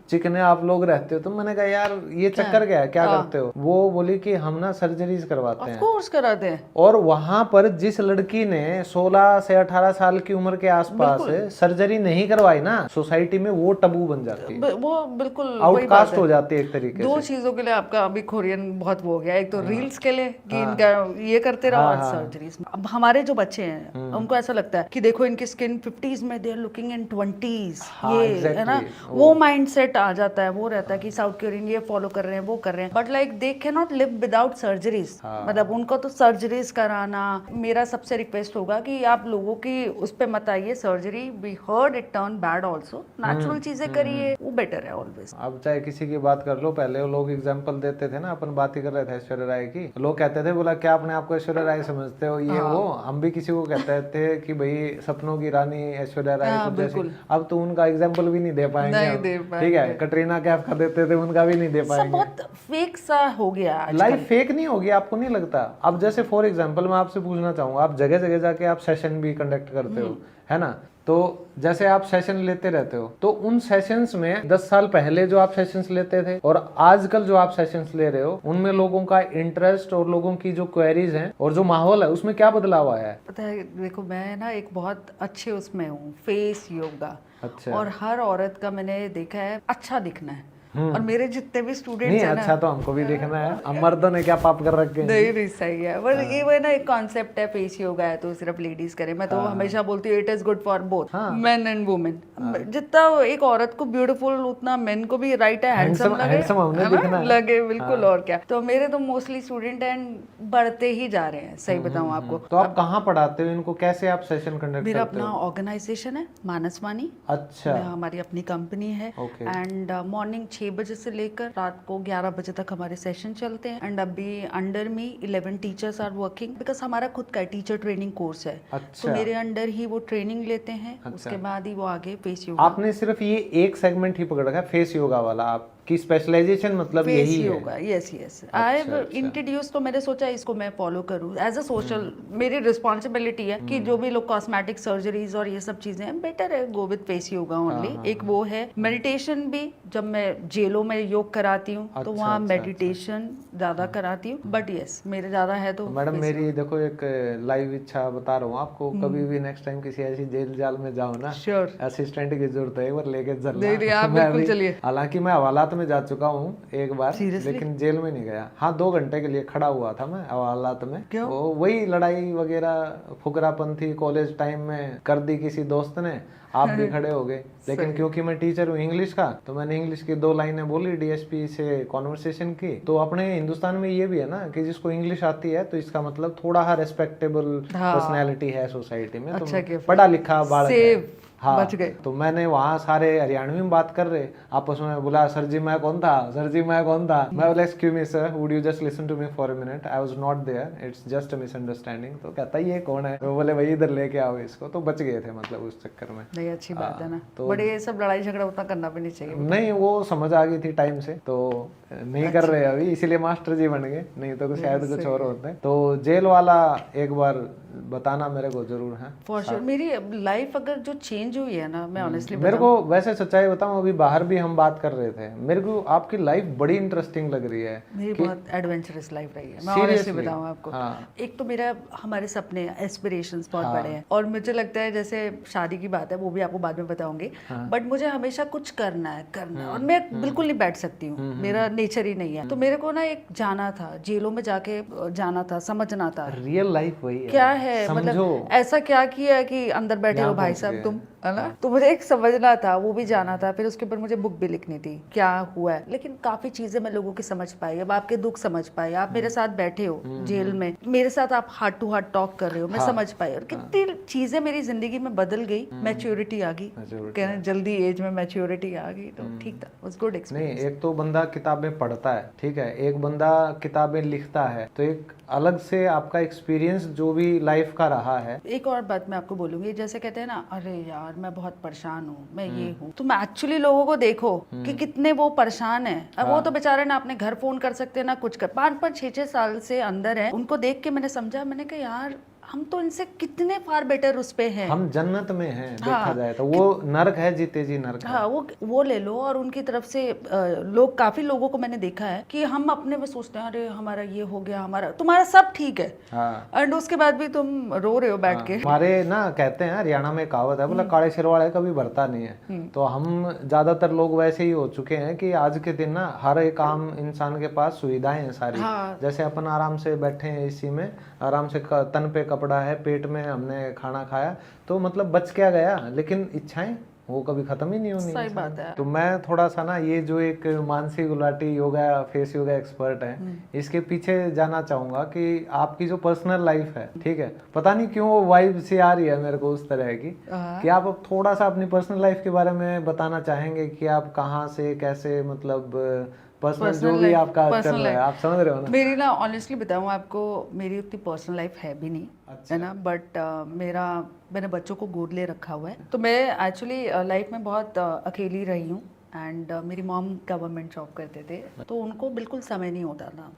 चिकने आप लोग रहते हो। तो मैंने कहा यार ये चक्कर क्या है, क्या करते हो? वो बोली कि हम ना सर्जरीज करवाते हैं। ऑफ कोर्स कराते हैं। और वहां पर जिस लड़की ने 16 से 18 साल की उम्र के आसपास सर्जरी नहीं करवाई ना, सोसाइटी में वो टबू बन जाती है, वो बिल्कुल आउटकास्ट हो जाती है एक तरीके से। दो चीजों के लिए आपका अभी कोरियन बहुत वो हो गया, एक तो रील्स के लिए कि इनका ये करते रहो, और सर्जरीज। अब हमारे जो बच्चे हैं उनको ऐसा लगता है कि देखो इनकी स्किन 50s में, they are looking in 20s, ये है ना, वो माइंडसेट आ जाता है, वो रहता है कि साउथ कोरियन ये फॉलो कर रहे हैं, वो कर रहे हैं, but like they can not live without surgeries. मतलब उनको तो सर्जरीज कराना। मेरा सबसे रिक्वेस्ट होगा कि आप लोगों की उस पे मत आइए surgery, we heard it turn bad also, natural चीजें करिए, वो बेटर है ऑलवेज। अब चाहे किसी की बात कर लो, पहले वो लोग एग्जांपल देते थे ना, अपन बात ही कर रहे थे ऐश्वर्या राय की, लोग कहते थे बोला क्या अपने आप को ऐश्वर्या राय समझते हो, ये वो। हम भी किसी को कहते थे कि भाई सपनों की रानी ऐश्वर्या राय कुछ जैसी। अब तो उनका एग्जांपल भी नहीं दे पाएंगे, ठीक है। कटरीना कैफ का देते थे, उनका भी नहीं दे पाएंगे। बहुत फेक सा हो गया, लाइफ फेक नहीं होगी, आपको नहीं लगता? अब जैसे फॉर एग्जांपल मैं आपसे पूछना चाहूंगा, आप जगह जगह जाके आप सेशन भी कंडक्ट करते हो, है ना, तो जैसे आप सेशन लेते रहते हो, तो उन सेशंस में 10 साल पहले जो आप सेशंस लेते थे और आजकल जो आप सेशंस ले रहे हो, उनमें लोगों का इंटरेस्ट और लोगों की जो क्वेरीज हैं और जो माहौल है, उसमें क्या बदलाव आया है? पता है, देखो मैं ना एक बहुत अच्छे उसमें हूँ, फेस योगा। अच्छा। और हर औरत का मैंने देखा है अच्छा दिखना है, और मेरे जितने भी स्टूडेंट्स नहीं, हैं ना, अच्छा तो हमको भी देखना है, हम मर्दों ने क्या पाप कर रखे हैं? नहीं सही है, बट ये वो ना एक कॉन्सेप्ट है, फेस योगा है तो सिर्फ लेडीज करे। मैं तो हमेशा बोलती हूँ it is good for both men and women. जितना एक औरत को ब्यूटीफुल उतना मेन को भी राइट है, हैंडसम लगे बिल्कुल। और क्या, तो मेरे तो मोस्टली स्टूडेंट एंड बढ़ते ही जा रहे हैं, सही बताऊँ आपको। तो आप कहाँ पढ़ाते हो इनको, कैसे आप सेशन कंडक्ट मेरा करते हो? अपना ऑर्गेनाइजेशन है मानसवाणी। अच्छा। हमारी अपनी कंपनी है, एंड मॉर्निंग 6 बजे से लेकर रात को 11 बजे तक हमारे सेशन चलते हैं। एंड अभी अंडर में 11 टीचर्स आर वर्किंग, बिकॉज हमारा खुद का टीचर ट्रेनिंग कोर्स है। अच्छा। तो मेरे अंडर ही वो ट्रेनिंग लेते हैं। अच्छा। उसके बाद ही वो आगे फेस योगा। आपने सिर्फ ये एक सेगमेंट ही पकड़ रखा है, फेस योगा वाला? आप कि स्पेशलाइजेशन मतलब यही है। होगा। Yes yes, I have introduce, तो मैंने सोचा इसको मैं फॉलो करूँ एज अ सोशल, मेरी रिस्पॉन्सिबिलिटी है कि जो भी लोग कॉस्मेटिक सर्जरीज और ये सब चीजें हैं, बेटर है go with face yoga only. एक वो है मेडिटेशन भी, जब मैं जेलों में योग कराती हूँ तो वहाँ मेडिटेशन ज्यादा कराती हूँ, बट यस मेरे ज्यादा है तो मैडम मेरी देखो एक लाइव इच्छा बता रहा हूँ आपको, कभी भी नेक्स्ट टाइम किसी ऐसी जेल जाल में जाओ ना, श्योर असिस्टेंट की जरूरत है, एक बार लेके आप चलना। बिल्कुल चलिए। हालांकि मैं हवालात में जा चुका हूँ एक बार, लेकिन जेल में नहीं गया। हाँ 2 घंटे के लिए खड़ा हुआ था मैं हवालात में। क्यों? वो वही लड़ाई वगैरह फुकरापंथी कॉलेज टाइम में कर दी किसी दोस्त ने, आप भी खड़े हो गए। लेकिन क्योंकि मैं टीचर हूँ इंग्लिश का, तो मैंने इंग्लिश की 2 लाइनें बोली, डीएसपी से कॉन्वर्सेशन की। तो अपने हिंदुस्तान में ये भी है ना कि जिसको इंग्लिश आती है तो इसका मतलब थोड़ा रेस्पेक्टेबल पर्सनैलिटी है सोसाइटी में, तो पढ़ा लिखा बालक है। हाँ, बच गए। तो मैंने वहाँ सारे हरियाणवी में बात कर रहे, आपस में बोला सर जी मैं कौन था, सर जी मैं कौन था। मैं बोला excuse me sir, would you just listen to me for a minute, I was not there, it's just a misunderstanding. तो कहता ये कौन है, वो बोले भाई इधर लेके आओ इसको। तो बच गए थे मतलब उस चक्कर में। नहीं अच्छी बात है ना, तो बड़े ये सब लड़ाई झगड़ा उतना करना भी नहीं चाहिए। नहीं वो समझ आ गई थी टाइम से, तो नहीं कर रहे अभी, इसीलिए मास्टर जी बन गए, नहीं तो शायद कुछ और होते। तो जेल वाला एक बार बताना मेरे को जरूर है। फॉर श्योर मेरी लाइफ अगर जो चेंज हुई है ना, मैं ऑनेस्टली मेरे को वैसे सच्चाई बताऊं, अभी बाहर भी हम बात कर रहे थे, मेरे को आपकी लाइफ बड़ी इंटरेस्टिंग लग रही है। मेरी बहुत एडवेंचरस लाइफ रही है, मैं ऑनेस्टली बताऊं आपको। एक तो मेरा हमारे सपने एस्पिरेशंस बहुत बड़े हैं, और मुझे लगता है जैसे शादी की बात है वो भी आपको बाद में बताऊंगी, बट मुझे हमेशा कुछ करना है और मैं बिल्कुल नहीं बैठ सकती हूँ, मेरा नेचर ही नहीं है। तो मेरे को ना एक जाना था, जेलों में जाके जाना था, समझना था रियल लाइफ वही है क्या है, मतलब ऐसा क्या किया है कि अंदर बैठे हो भाई साहब तुम, है ना। तो मुझे एक समझना था, वो भी जाना था, फिर उसके ऊपर मुझे बुक भी लिखनी थी क्या हुआ है। लेकिन काफी चीजें मैं लोगों की समझ पाई, अब आपके दुख समझ पाई, आप मेरे साथ बैठे हो जेल में, मेरे साथ आप हार्ट टू हार्ट टॉक कर रहे हो, मैं समझ पाई, और कितनी चीजें मेरी जिंदगी में बदल गई। मैच्योरिटी आ गई, कहना जल्दी एज में मैच्योरिटी आ गई, तो ठीक था, वाज गुड एक्सपीरियंस। नहीं एक तो बंदा किताबें पढ़ता है, ठीक है, एक बंदा किताबें लिखता है, तो एक अलग से आपका एक्सपीरियंस जो भी लाइफ का रहा है। एक और बात मैं आपको बोलूंगी, जैसे कहते हैं ना, अरे यार मैं बहुत परेशान हूँ, मैं ये हूँ, तो मैं एक्चुअली लोगों को देखो कि कितने वो परेशान है। अब वो तो बेचारे ना अपने घर फोन कर सकते, ना कुछ कर, 5-5 6-6 साल से अंदर है। उनको देख के मैंने समझा, मैंने कहा यार हम तो इनसे कितने फार बेटर उस पे हैं, हम जन्नत में हैं। देखा जाए तो वो नरक है, जीते जी नरक है। हाँ वो ले लो। और उनकी तरफ से लोग, काफी लोगों को मैंने देखा है कि हम अपने में सोचते हैं अरे हमारा ये हो गया, हमारा तुम्हारा सब ठीक है, एंड उसके बाद भी तुम रो रहे हो बैठ के। हमारे ना कहते हैं हरियाणा में कहावत है, बोला काले शेर वाले कभी भरता नहीं है। तो हम ज्यादातर लोग वैसे ही हो चुके हैं कि आज के दिन ना हर एक आम इंसान के पास सुविधाएं हैं सारी। जैसे अपन आराम से बैठे हैं इसी में, आराम से तन पे कपड़ा है, पेट में हमने खाना खाया, तो मतलब बच क्या गया, लेकिन इच्छाएं वो कभी खत्म ही नहीं होनी। सही बात है। तो मैं थोड़ा सा ना ये जो एक Mansi Gulati yoga face yoga expert है, इसके पीछे जाना चाहूंगा कि आपकी जो पर्सनल लाइफ है, ठीक है, पता नहीं क्यों वो वाइब से आ रही है मेरे को उस तरह की, कि आप अब थोड़ा सा अपनी पर्सनल लाइफ के बारे में बताना चाहेंगे कि आप कहाँ से कैसे, मतलब पर्सनल जो भी आपका चल रहा है, आप समझ रहे हो ना। मेरी ना ऑनेस्टली बताऊं आपको, मेरी उतनी पर्सनल लाइफ है भी नहीं, है ना, बट मैंने बच्चों को गोद ले रखा हुआ है। तो मैं एक्चुअली लाइफ में बहुत अकेली रही हूँ, एंड मेरी मॉम गवर्नमेंट जॉब करते थे, तो उनको बिल्कुल समय नहीं होता था।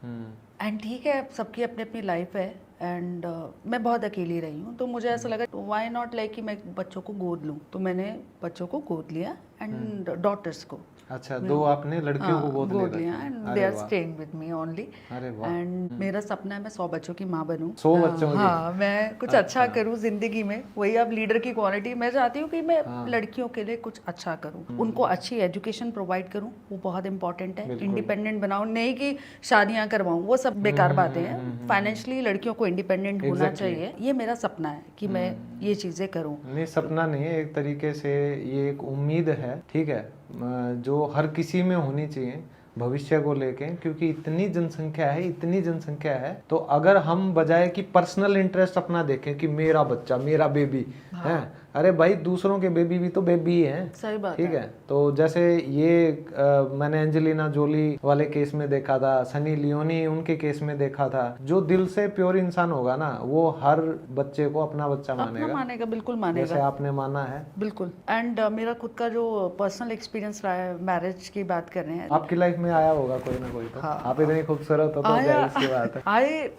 एंड ठीक है, सबकी अपनी अपनी लाइफ है, एंड मैं बहुत अकेली रही हूँ, तो मुझे ऐसा लगा व्हाई नॉट लाइक कि मैं बच्चों को गोद लूँ। तो मैंने बच्चों को गोद लिया, एंड डॉटर्स को। अच्छा, 2 आपने लड़कियों को गोद लिया, and they are staying with me only. And मेरा सपना है मैं 100 बच्चों की माँ बनूं। 100 बच्चों की? हाँ, मैं कुछ अच्छा करूं जिंदगी में, वही अब लीडर की क्वालिटी मैं चाहती हूँ कि मैं लड़कियों के लिए कुछ अच्छा करूं, उनको अच्छी एजुकेशन प्रोवाइड करूं, वो बहुत इंपॉर्टेंट है। इंडिपेंडेंट बनाऊं, नहीं कि शादियां करवाऊं, वो सब बेकार बातें हैं। फाइनेंशियली लड़कियों को इंडिपेंडेंट होना चाहिए, ये मेरा सपना है कि मैं ये चीजें करूं। नहीं सपना नहीं है, एक तरीके से ये एक उम्मीद है, ठीक है, जो हर किसी में होनी चाहिए भविष्य को लेके, क्योंकि इतनी जनसंख्या है, तो अगर हम बजाय कि पर्सनल इंटरेस्ट अपना देखें कि मेरा बच्चा, मेरा बेबी, हैं। अरे भाई दूसरों के बेबी भी तो बेबी ही हैं। सही बात ठीक है। तो जैसे ये मैंने एंजेलिना जोली वाले केस में देखा था, सनी लियोनी उनके केस में देखा था। जो दिल से प्योर इंसान होगा ना, वो हर बच्चे को अपना बच्चा मानेगा, बिल्कुल मानेगा, जैसे आपने माना है। बिल्कुल। एंड मेरा खुद का जो पर्सनल एक्सपीरियंस रहा है, मैरिज की बात कर रहे हैं, आपकी लाइफ में आया होगा कोई ना कोई तो। हाँ, आप इतनी खूबसूरत हो तो जाहिर सी बात है।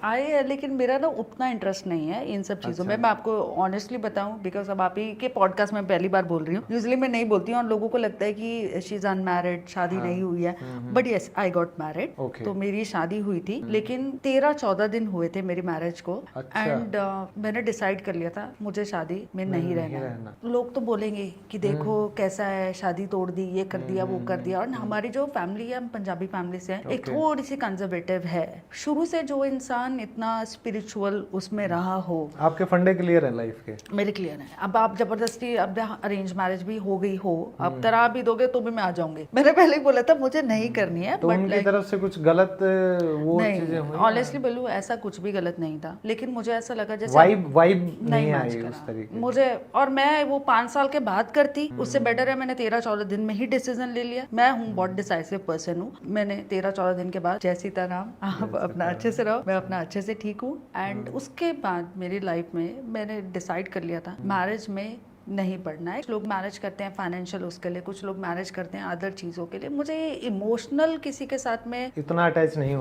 आए है, लेकिन मेरा ना उतना इंटरेस्ट नहीं है इन सब चीज़ों में। मैं आपको ऑनेस्टली बताऊं, बिकॉज अब आप ही के पॉडकास्ट में पहली बार बोल रही हूँ। यूजुअली मैं नहीं बोलती हूँ और लोगों को लगता है कि शी इज अनमैरिड, शादी नहीं हुई है। But yes, I got married. तो मेरी शादी हुई थी, लेकिन 13-14 दिन हुए थे मेरी मैरिज को। एंड मैंने डिसाइड कर लिया था मुझे शादी में नहीं रहना है। लोग तो बोलेंगे कि देखो कैसा है, शादी तोड़ दी, ये कर दिया, वो कर दिया। और हमारी जो फैमिली है, हम पंजाबी फैमिली से हैं, एक थोड़ी सी कंजर्वेटिव है शुरू से। जो इंसान इतना स्पिरिचुअल उसमें रहा हो। आपके फंडे क्लियर है लाइफ के? मेरे क्लियर है। अब आप जबरदस्ती, अब अरेंज मैरिज भी हो गई हो, अब तरा भी दोगे तो भी मैं आ जाऊंगी। मैंने पहले ही बोला था मुझे नहीं करनी है। तो उनकी तरफ से कुछ गलत वो चीजें हुई? ऑनेस्टली बोलूं, ऐसा कुछ भी गलत नहीं था, लेकिन मुझे ऐसा लगा जैसे वाइब नहीं आई उस तरीके मुझे। और मैं वो 5 साल के बाद करती, उससे बेटर है मैंने 13-14 दिन में ही डिसीजन ले लिया। मैं हूँ बहुत डिसाइसिव पर्सन हूँ। मैंने 13-14 दिन के बाद, जय सीताराम, आप अपना अच्छे से रहो, मैं अपना अच्छे से ठीक हूँ। एंड उसके बाद मेरी लाइफ में मैंने डिसाइड कर लिया था मैरिज में नहीं पढ़ना है। कुछ लोग मैरिज करते हैं फाइनेंशियल उसके लिए, कुछ लोग मैरिज करते हैं अदर चीज़ों के लिए। मुझे इमोशनल किसी के साथ में इतना अटैच नहीं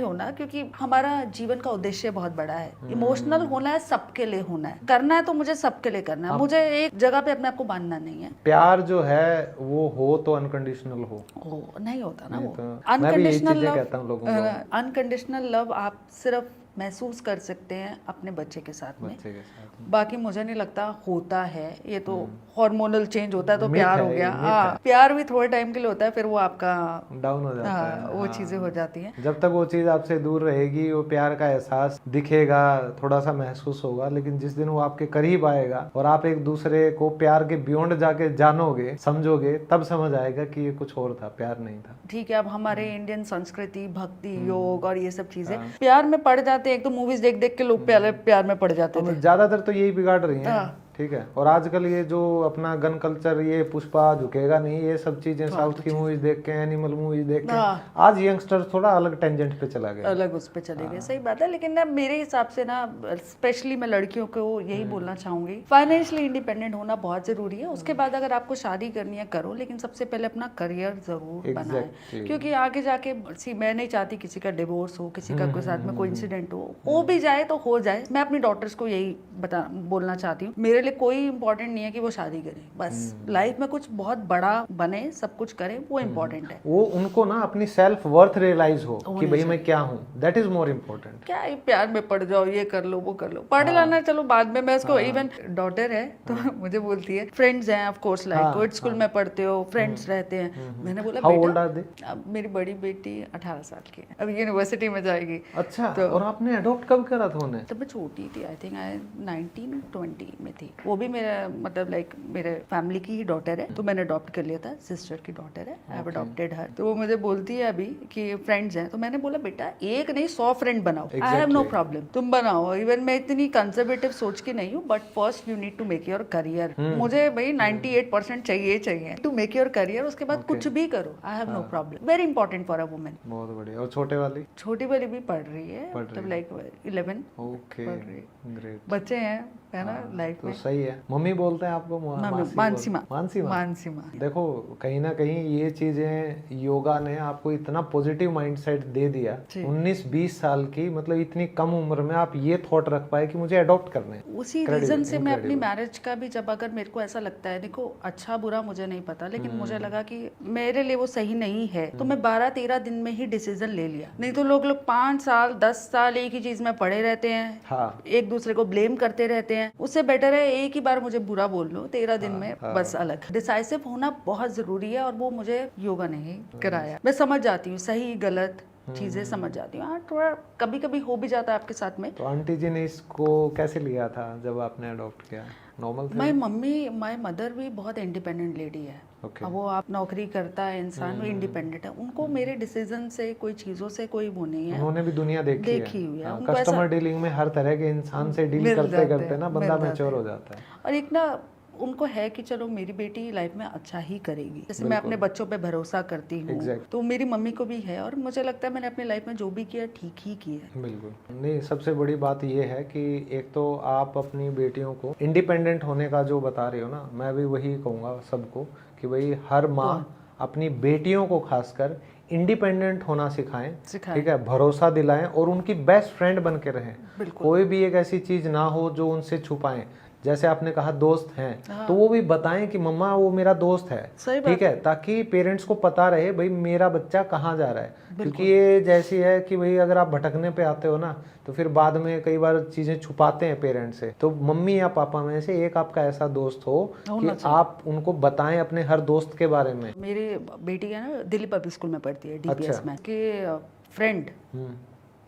होना, क्योंकि हमारा जीवन का उद्देश्य बहुत बड़ा है। इमोशनल होना है, सबके लिए होना है, करना है तो मुझे सबके लिए करना है। मुझे एक जगह पे अपने आप को बांधना नहीं है। प्यार जो है वो हो तो अनकंडीशनल हो नहीं होता ना वो। अनकंडीशनल लव आप सिर्फ महसूस कर सकते हैं अपने बच्चे के साथ में। बाकी मुझे नहीं लगता होता है। ये तो हार्मोनल चेंज होता है तो प्यार हो गया। प्यार भी थोड़े टाइम के लिए होता है, फिर वो आपका डाउन हो जाता है। वो चीजें हो जाती हैं। जब तक वो चीज आपसे दूर रहेगी, वो प्यार का एहसास दिखेगा, थोड़ा सा महसूस होगा। लेकिन जिस दिन वो आपके करीब आएगा और आप एक दूसरे को प्यार के बियॉन्ड जाके जानोगे, समझोगे, तब समझ आएगा कि ये कुछ और था, प्यार नहीं था। ठीक है। अब हमारे इंडियन संस्कृति, भक्ति, योग और ये सब चीजें प्यार में पड़ जाते। एक तो मूवीज देख देख के लोग प्यार में पड़ जाते थे। ज्यादातर तो यही बिगाड़ रही हैं। ठीक है। और आजकल ये जो अपना गन कल्चर, ये पुष्पा झुकेगा नहीं, ये सब चीजें साउथ की मूवीज देख के, एनिमल मूवीज देख के आज यंगस्टर थोड़ा अलग टेंजेंट पे चला गया, अलग उस पे चले गए। सही बात है। लेकिन ना मेरे हिसाब से ना, स्पेशली मैं लड़कियों को यही बोलना चाहूंगी, फाइनेंशियली इंडिपेंडेंट होना बहुत जरूरी है। उसके बाद अगर आपको शादी करनी है करो, लेकिन सबसे पहले अपना करियर जरूर बनाए। क्योंकि आगे जाके मैं नहीं चाहती किसी का डिवोर्स हो, किसी का कोई साथ में कोई इंसिडेंट हो भी जाए तो हो जाए। मैं अपनी डॉटर्स को यही बोलना चाहती हूँ, मेरे कोई इंपॉर्टेंट नहीं है कि वो शादी करे, बस लाइफ में कुछ बहुत बड़ा बने, सब कुछ करे, वो इम्पोर्टेंट है। वो उनको ना अपनी सेल्फ वर्थ रियलाइज हो कि भाई मैं क्या हूँ, दैट इज मोर इम्पोर्टेंट। क्या प्यार में पड़ जाओ, ये कर लो, वो कर लो, पढ़ लाना चलो बाद में। मैं उसको इवन डॉटर है तो मुझे बोलती है, फ्रेंड्स हैं of course, like good school में पढ़ते हो, फ्रेंड्स रहते हैं। मैंने बोला बेटा, अब मेरी बड़ी बेटी 18 साल की है, अब यूनिवर्सिटी में जाएगी। अच्छा। तो और आपने अडॉप्ट कब करा था उन्हें? तब मैं छोटी थी, आई थिंक 19-20 में थी। वो भी मेरा मतलब लाइक मेरे फैमिली की ही डॉटर है, तो मैंने अडॉप्ट कर लिया था। सिस्टर की डॉटर है, आई हैव अडॉप्टेड हर। तो वो मुझे बोलती है अभी कि फ्रेंड्स हैं, तो मैंने बोला बेटा एक नहीं 100 फ्रेंड बनाओ, आई हैव नो प्रॉब्लम, तुम बनाओ। इवन मैं इतनी कंजर्वेटिव सोच की नहीं हूँ, but first you need to make your career. मुझे भाई 98% चाहिए टू मेक योर करियर। उसके बाद कुछ भी करो, I have no problem. Very important for a women. बहुत बढ़िया। और छोटी वाली भी पढ़ रही है, मतलब लाइक 11 ओके, पढ़ रही है। ग्रेट। बच्चे हैं, है ना लाइफ में। तो सही है। मम्मी बोलते हैं आपको? मानसीमा। देखो कहीं ना कहीं ये चीजें, योगा ने आपको इतना पॉजिटिव माइंडसेट दे दिया। 19-20 साल की, मतलब इतनी कम उम्र में आप ये थॉट रख पाए कि मुझे अडॉप्ट करने हैं। उसी रीजन से मैं अपनी मैरिज का भी, जब अगर मेरे को ऐसा लगता है, देखो अच्छा बुरा मुझे नहीं पता, लेकिन मुझे लगा कि मेरे लिए वो सही नहीं है, तो मैं 12-13 दिन में ही डिसीजन ले लिया। नहीं तो लोग 5 साल 10 साल एक ही चीज में पड़े रहते हैं, एक दूसरे को ब्लेम करते रहते हैं। उससे बेटर है एक ही बार मुझे बुरा बोल लो, 13 दिन में बस अलग। डिसाइसिव होना बहुत जरूरी है, और वो मुझे योगा ने ही कराया। मैं समझ जाती हूँ सही गलत, चीज़ें समझ जाती हूँ। हाँ, थोड़ा कभी कभी हो भी जाता है आपके साथ में। तो आंटी जी ने इसको कैसे लिया था जब आपने अडॉप्ट किया? नॉर्मल था? माई मदर भी बहुत इंडिपेंडेंट लेडी है। ओके। अब वो आप नौकरी करता है इंसान, वो इंडिपेंडेंट है, उनको मेरे डिसीजन से, कोई चीज़ों से कोई वो नहीं है। उन्होंने भी दुनिया देखी हुई है। है। उनको कस्टमर डीलिंग में हर तरह के इंसान से डील मिल करते जाते करते हैं, ना मिल बंदा जाते मैच्योर हैं। हो जाता है। और एक ना उनको है कि चलो मेरी बेटी लाइफ में अच्छा ही करेगी। जैसे मैं अपने बच्चों पे भरोसा करती हूँ, Exactly. तो मेरी मम्मी को भी है, और मुझे लगता है मैंने अपनी लाइफ में जो भी किया ठीक ही किया है। बिल्कुल नहीं, सबसे बड़ी बात ये है कि एक तो आप अपनी बेटियों को इंडिपेंडेंट होने का जो बता रहे हो ना, मैं भी वही कहूँगा सबको कि भाई हर माँ अपनी बेटियों को खासकर इंडिपेंडेंट होना सिखाएं, ठीक है, भरोसा दिलाएं और उनकी बेस्ट फ्रेंड बन के रहें। कोई भी एक ऐसी चीज ना हो जो उनसे छुपाएं। जैसे आपने कहा दोस्त हैं, तो वो भी बताएं कि मम्मा वो मेरा दोस्त है, ठीक है, ताकि पेरेंट्स को पता रहे भाई मेरा बच्चा कहाँ जा रहा है। क्योंकि ये जैसी है कि भाई अगर आप भटकने पे आते हो ना, तो फिर बाद में कई बार चीजें छुपाते हैं पेरेंट्स से। तो मम्मी या पापा में से एक आपका ऐसा दोस्त हो कि आप उनको बताएं अपने हर दोस्त के बारे में। मेरी बेटी है ना, दिल्ली पब्लिक स्कूल में पढ़ती है, डीपीएस में, कि फ्रेंड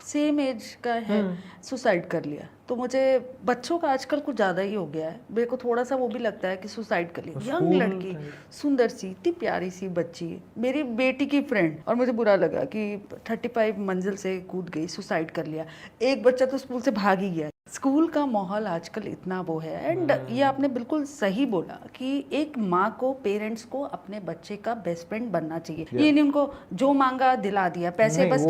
सेम एज का है, सुसाइड कर लिया। तो मुझे बच्चों का आजकल कुछ ज़्यादा ही हो गया है, मेरे को थोड़ा सा वो भी लगता है कि सुसाइड कर लिया। यंग लड़की, सुंदर सी, इतनी प्यारी सी बच्ची, मेरी बेटी की फ्रेंड, और मुझे बुरा लगा कि 35 मंजिल से कूद गई, सुसाइड कर लिया। एक बच्चा तो स्कूल से भाग ही गया। स्कूल का माहौल आजकल इतना वो है। एंड ये आपने बिल्कुल सही बोला कि एक माँ को, पेरेंट्स को अपने बच्चे का बेस्ट फ्रेंड बनना चाहिए। ये नहीं उनको जो मांगा दिला दिया, पैसे बस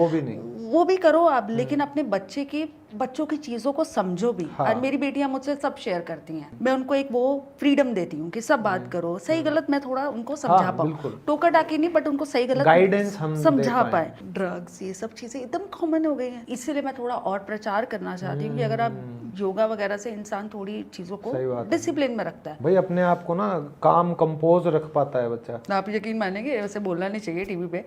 वो भी करो आप, लेकिन अपने बच्चों की चीजों को समझो भी। और मेरी बेटियां मुझसे सब शेयर करती हैं, मैं उनको एक वो फ्रीडम देती हूँ कि सब बात करो, सही गलत मैं थोड़ा उनको समझा पाऊँ, टोका टाकी नहीं, बट उनको सही गलत गाइडेंस हम समझा पाए। ड्रग्स ये सब चीजें एकदम कॉमन हो गई हैं, इसीलिए मैं थोड़ा और प्रचार करना चाहती हूँ कि अगर आप योगा वगैरह से इंसान थोड़ी चीजों को डिसिप्लिन में रखता है, भाई अपने आप को ना काम कंपोज रख पाता है बच्चा। आप यकीन मानेंगे, वैसे बोलना नहीं चाहिए टीवी पे,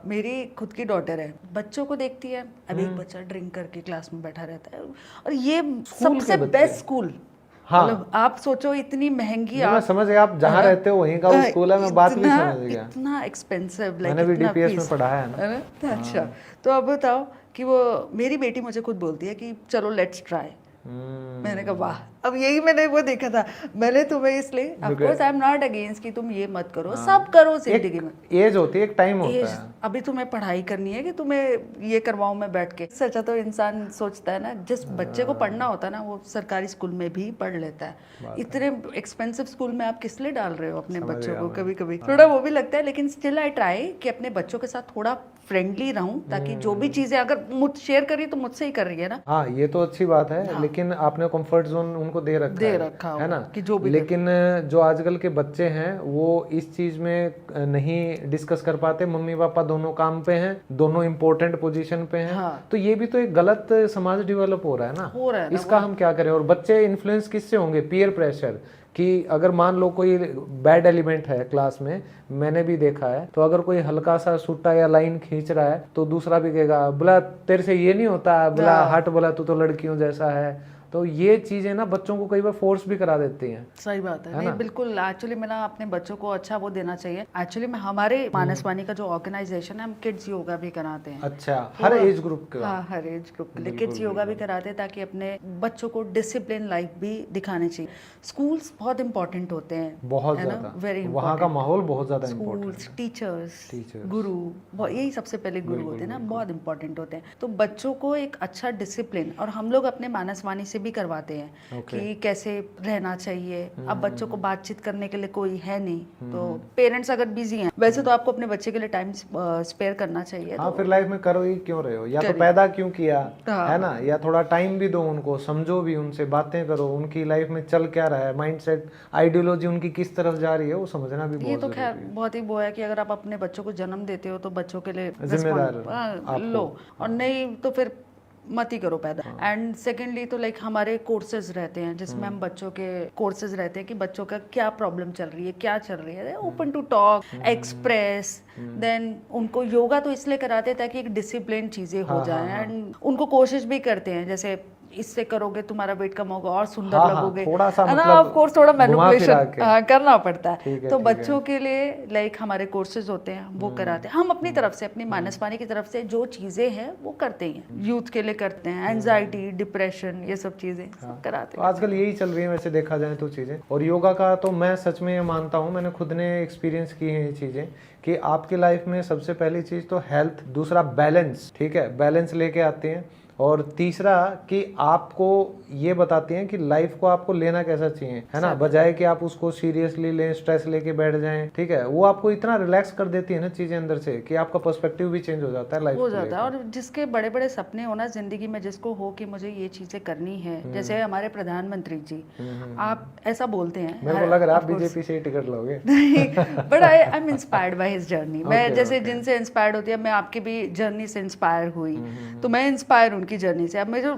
मेरी खुद की डॉटर है, बच्चों को देखती है, अब एक बच्चा ड्रिंक करके क्लास में बैठा रहता है, और ये सबसे बेस्ट स्कूल। हाँ, मतलब आप सोचो इतनी महंगी, मैं समझ गया, आप जहाँ रहते हो वहीं का वो स्कूल है, मैं बात भी समझ गया। इतना एक्सपेंसिव, मैंने भी डीपीएस में पढ़ा है ना। अच्छा, तो अब बताओ कि वो मेरी बेटी मुझे खुद बोलती है कि चलो लेट्स ट्राई। मैंने कहा वाह, अब यही मैंने वो देखा था, मैंने तुम्हें इसलिए, of course I am not against कि तुम ये मत करो, सब करो जिंदगी में। एज होती है, एक टाइम होता है। अभी तुम्हें पढ़ाई करनी है कि तुम्हें ये करवाऊं मैं बैठ के। सच्चा तो इंसान सोचता है ना, जिस बच्चे को पढ़ना होता है ना, वो सरकारी स्कूल में भी पढ़ लेता है। इतने एक्सपेंसिव स्कूल में आप किस लिए डाल रहे हो अपने बच्चों को? कभी कभी थोड़ा वो भी लगता है, लेकिन स्टिल आई ट्राई कि अपने बच्चों के साथ थोड़ा फ्रेंडली रहूं, ताकि जो भी चीजें अगर मुझ शेयर करी तो मुझसे ही कर रही है ना। हाँ, ये तो अच्छी बात है, लेकिन आपने कंफर्ट जोन उनको दे रखा है ना, कि जो भी लेकिन जो आजकल के बच्चे हैं वो इस चीज में नहीं डिस्कस कर पाते। मम्मी पापा दोनों काम पे हैं, दोनों इम्पोर्टेंट पोजीशन पे हैं। हाँ। तो ये भी तो एक गलत समाज डेवलप हो रहा है ना, इसका हम क्या करें? और बच्चे इन्फ्लुएंस किससे होंगे? Peer pressure. कि अगर मान लो कोई बैड एलिमेंट है क्लास में, मैंने भी देखा है, तो अगर कोई हल्का सा सूटा या लाइन खींच रहा है तो दूसरा भी कहेगा बोला तेरे से ये नहीं होता, बोला हट, बोला तू तो लड़कियों जैसा है। तो ये चीजें ना बच्चों को कई बार फोर्स भी करा देती हैं। सही बात है नहीं, बिल्कुल। एक्चुअली मैं ना अपने बच्चों को अच्छा वो देना चाहिए। एक्चुअली में हमारे मानसवाणी का जो ऑर्गेनाइजेशन है, हम किड्स योगा भी कराते हैं। अच्छा, हर एज ग्रुप के? हाँ, हर एज ग्रुप के लिए किड्स योगा भी कराते हैं, ताकि अपने बच्चों को डिसिप्लिन लाइफ भी दिखाने चाहिए। स्कूल्स बहुत इंपॉर्टेंट होते हैं, बहुत ज्यादा, वेरी वहाँ का माहौल बहुत ज्यादा स्कूल्स, टीचर्स, गुरु, यही सबसे पहले गुरु होते हैं ना, बहुत इंपॉर्टेंट होते हैं। तो बच्चों को एक अच्छा डिसिप्लिन, और हम लोग अपने मानसवाणी से भी करवाते हैं कि कैसे रहना चाहिए। अब बच्चों को बातचीत करने के लिए कोई है नहीं, तो पेरेंट्स अगर बिजी हैं, वैसे तो आपको अपने बच्चे के लिए टाइम स्पेयर करना चाहिए। हाँ, फिर लाइफ में करो ही क्यों रहे हो, या तो पैदा क्यों किया है ना, या थोड़ा टाइम भी दो उनको, समझो भी, उनसे बातें करो, उनकी लाइफ में चल क्या रहा है, माइंडसेट, आइडियोलॉजी उनकी किस तरफ जा रही है, वो समझना भी बहुत ये तो खैर बहुत ही वो है कि अगर आप अपने बच्चों को जन्म देते हो तो बच्चों के लिए जिम्मेदार लो, और नहीं तो फिर मत ही करो पैदा। एंड सेकेंडली तो लाइक हमारे कोर्सेज रहते हैं जिसमें हम बच्चों के कोर्सेज रहते हैं कि बच्चों का क्या प्रॉब्लम चल रही है, क्या चल रही है, open to talk, express. Then उनको योगा तो इसलिए कराते हैं ताकि एक डिसिप्लिन चीजें हो जाए, एंड उनको कोशिश भी करते हैं, जैसे इससे करोगे तुम्हारा वेट कम होगा और सुंदर हाँ, लगोगे, थोड़ा सा है ना, मतलब ऑफ कोर्स थोड़ा घुमा फिरा मैनिपुलेशन के। करना पड़ता है। ठीक है, तो ठीक है। बच्चों के लिए लाइक हमारे कोर्सेज होते हैं वो कराते हैं हम अपनी तरफ से, अपनी मानस वाणी की तरफ से जो चीजें हैं वो करते ही हैं, यूथ के लिए करते हैं, एंजाइटी, डिप्रेशन, ये सब चीजें सब कराते तो हैं। आजकल यही चल रही है वैसे देखा जाए तो चीज़ें। और योगा का तो मैं सच में ये मानता हूँ, मैंने खुद ने एक्सपीरियंस की है ये चीज़ें, कि आपकी लाइफ में सबसे पहली चीज़ तो हेल्थ, दूसरा बैलेंस, ठीक है, बैलेंस लेके आती हैं, और तीसरा कि आपको ये बताती हैं कि लाइफ को आपको लेना कैसा चाहिए, है ना, बजाय कि आप उसको सीरियसली लें, स्ट्रेस लेके बैठ जाएं, ठीक है। वो आपको इतना रिलैक्स कर देती है ना चीजें अंदर से कि आपका पर्सपेक्टिव भी चेंज हो जाता है लाइफ हो जाता है। और जिसके बड़े बड़े सपने हो ना जिंदगी में, जिसको हो कि मुझे ये चीजें करनी है, जैसे हमारे प्रधानमंत्री जी, आप ऐसा बोलते हैं, मेरे को लग रहा है आप बीजेपी से ही टिकट लोगे। But I am inspired by his journey. मैं जैसे जिनसे इंस्पायर्ड होती है, मैं आपकी भी जर्नी से इंस्पायर हुई, तो मैं इंस्पायर उनकी जर्नी से। अब मैं जो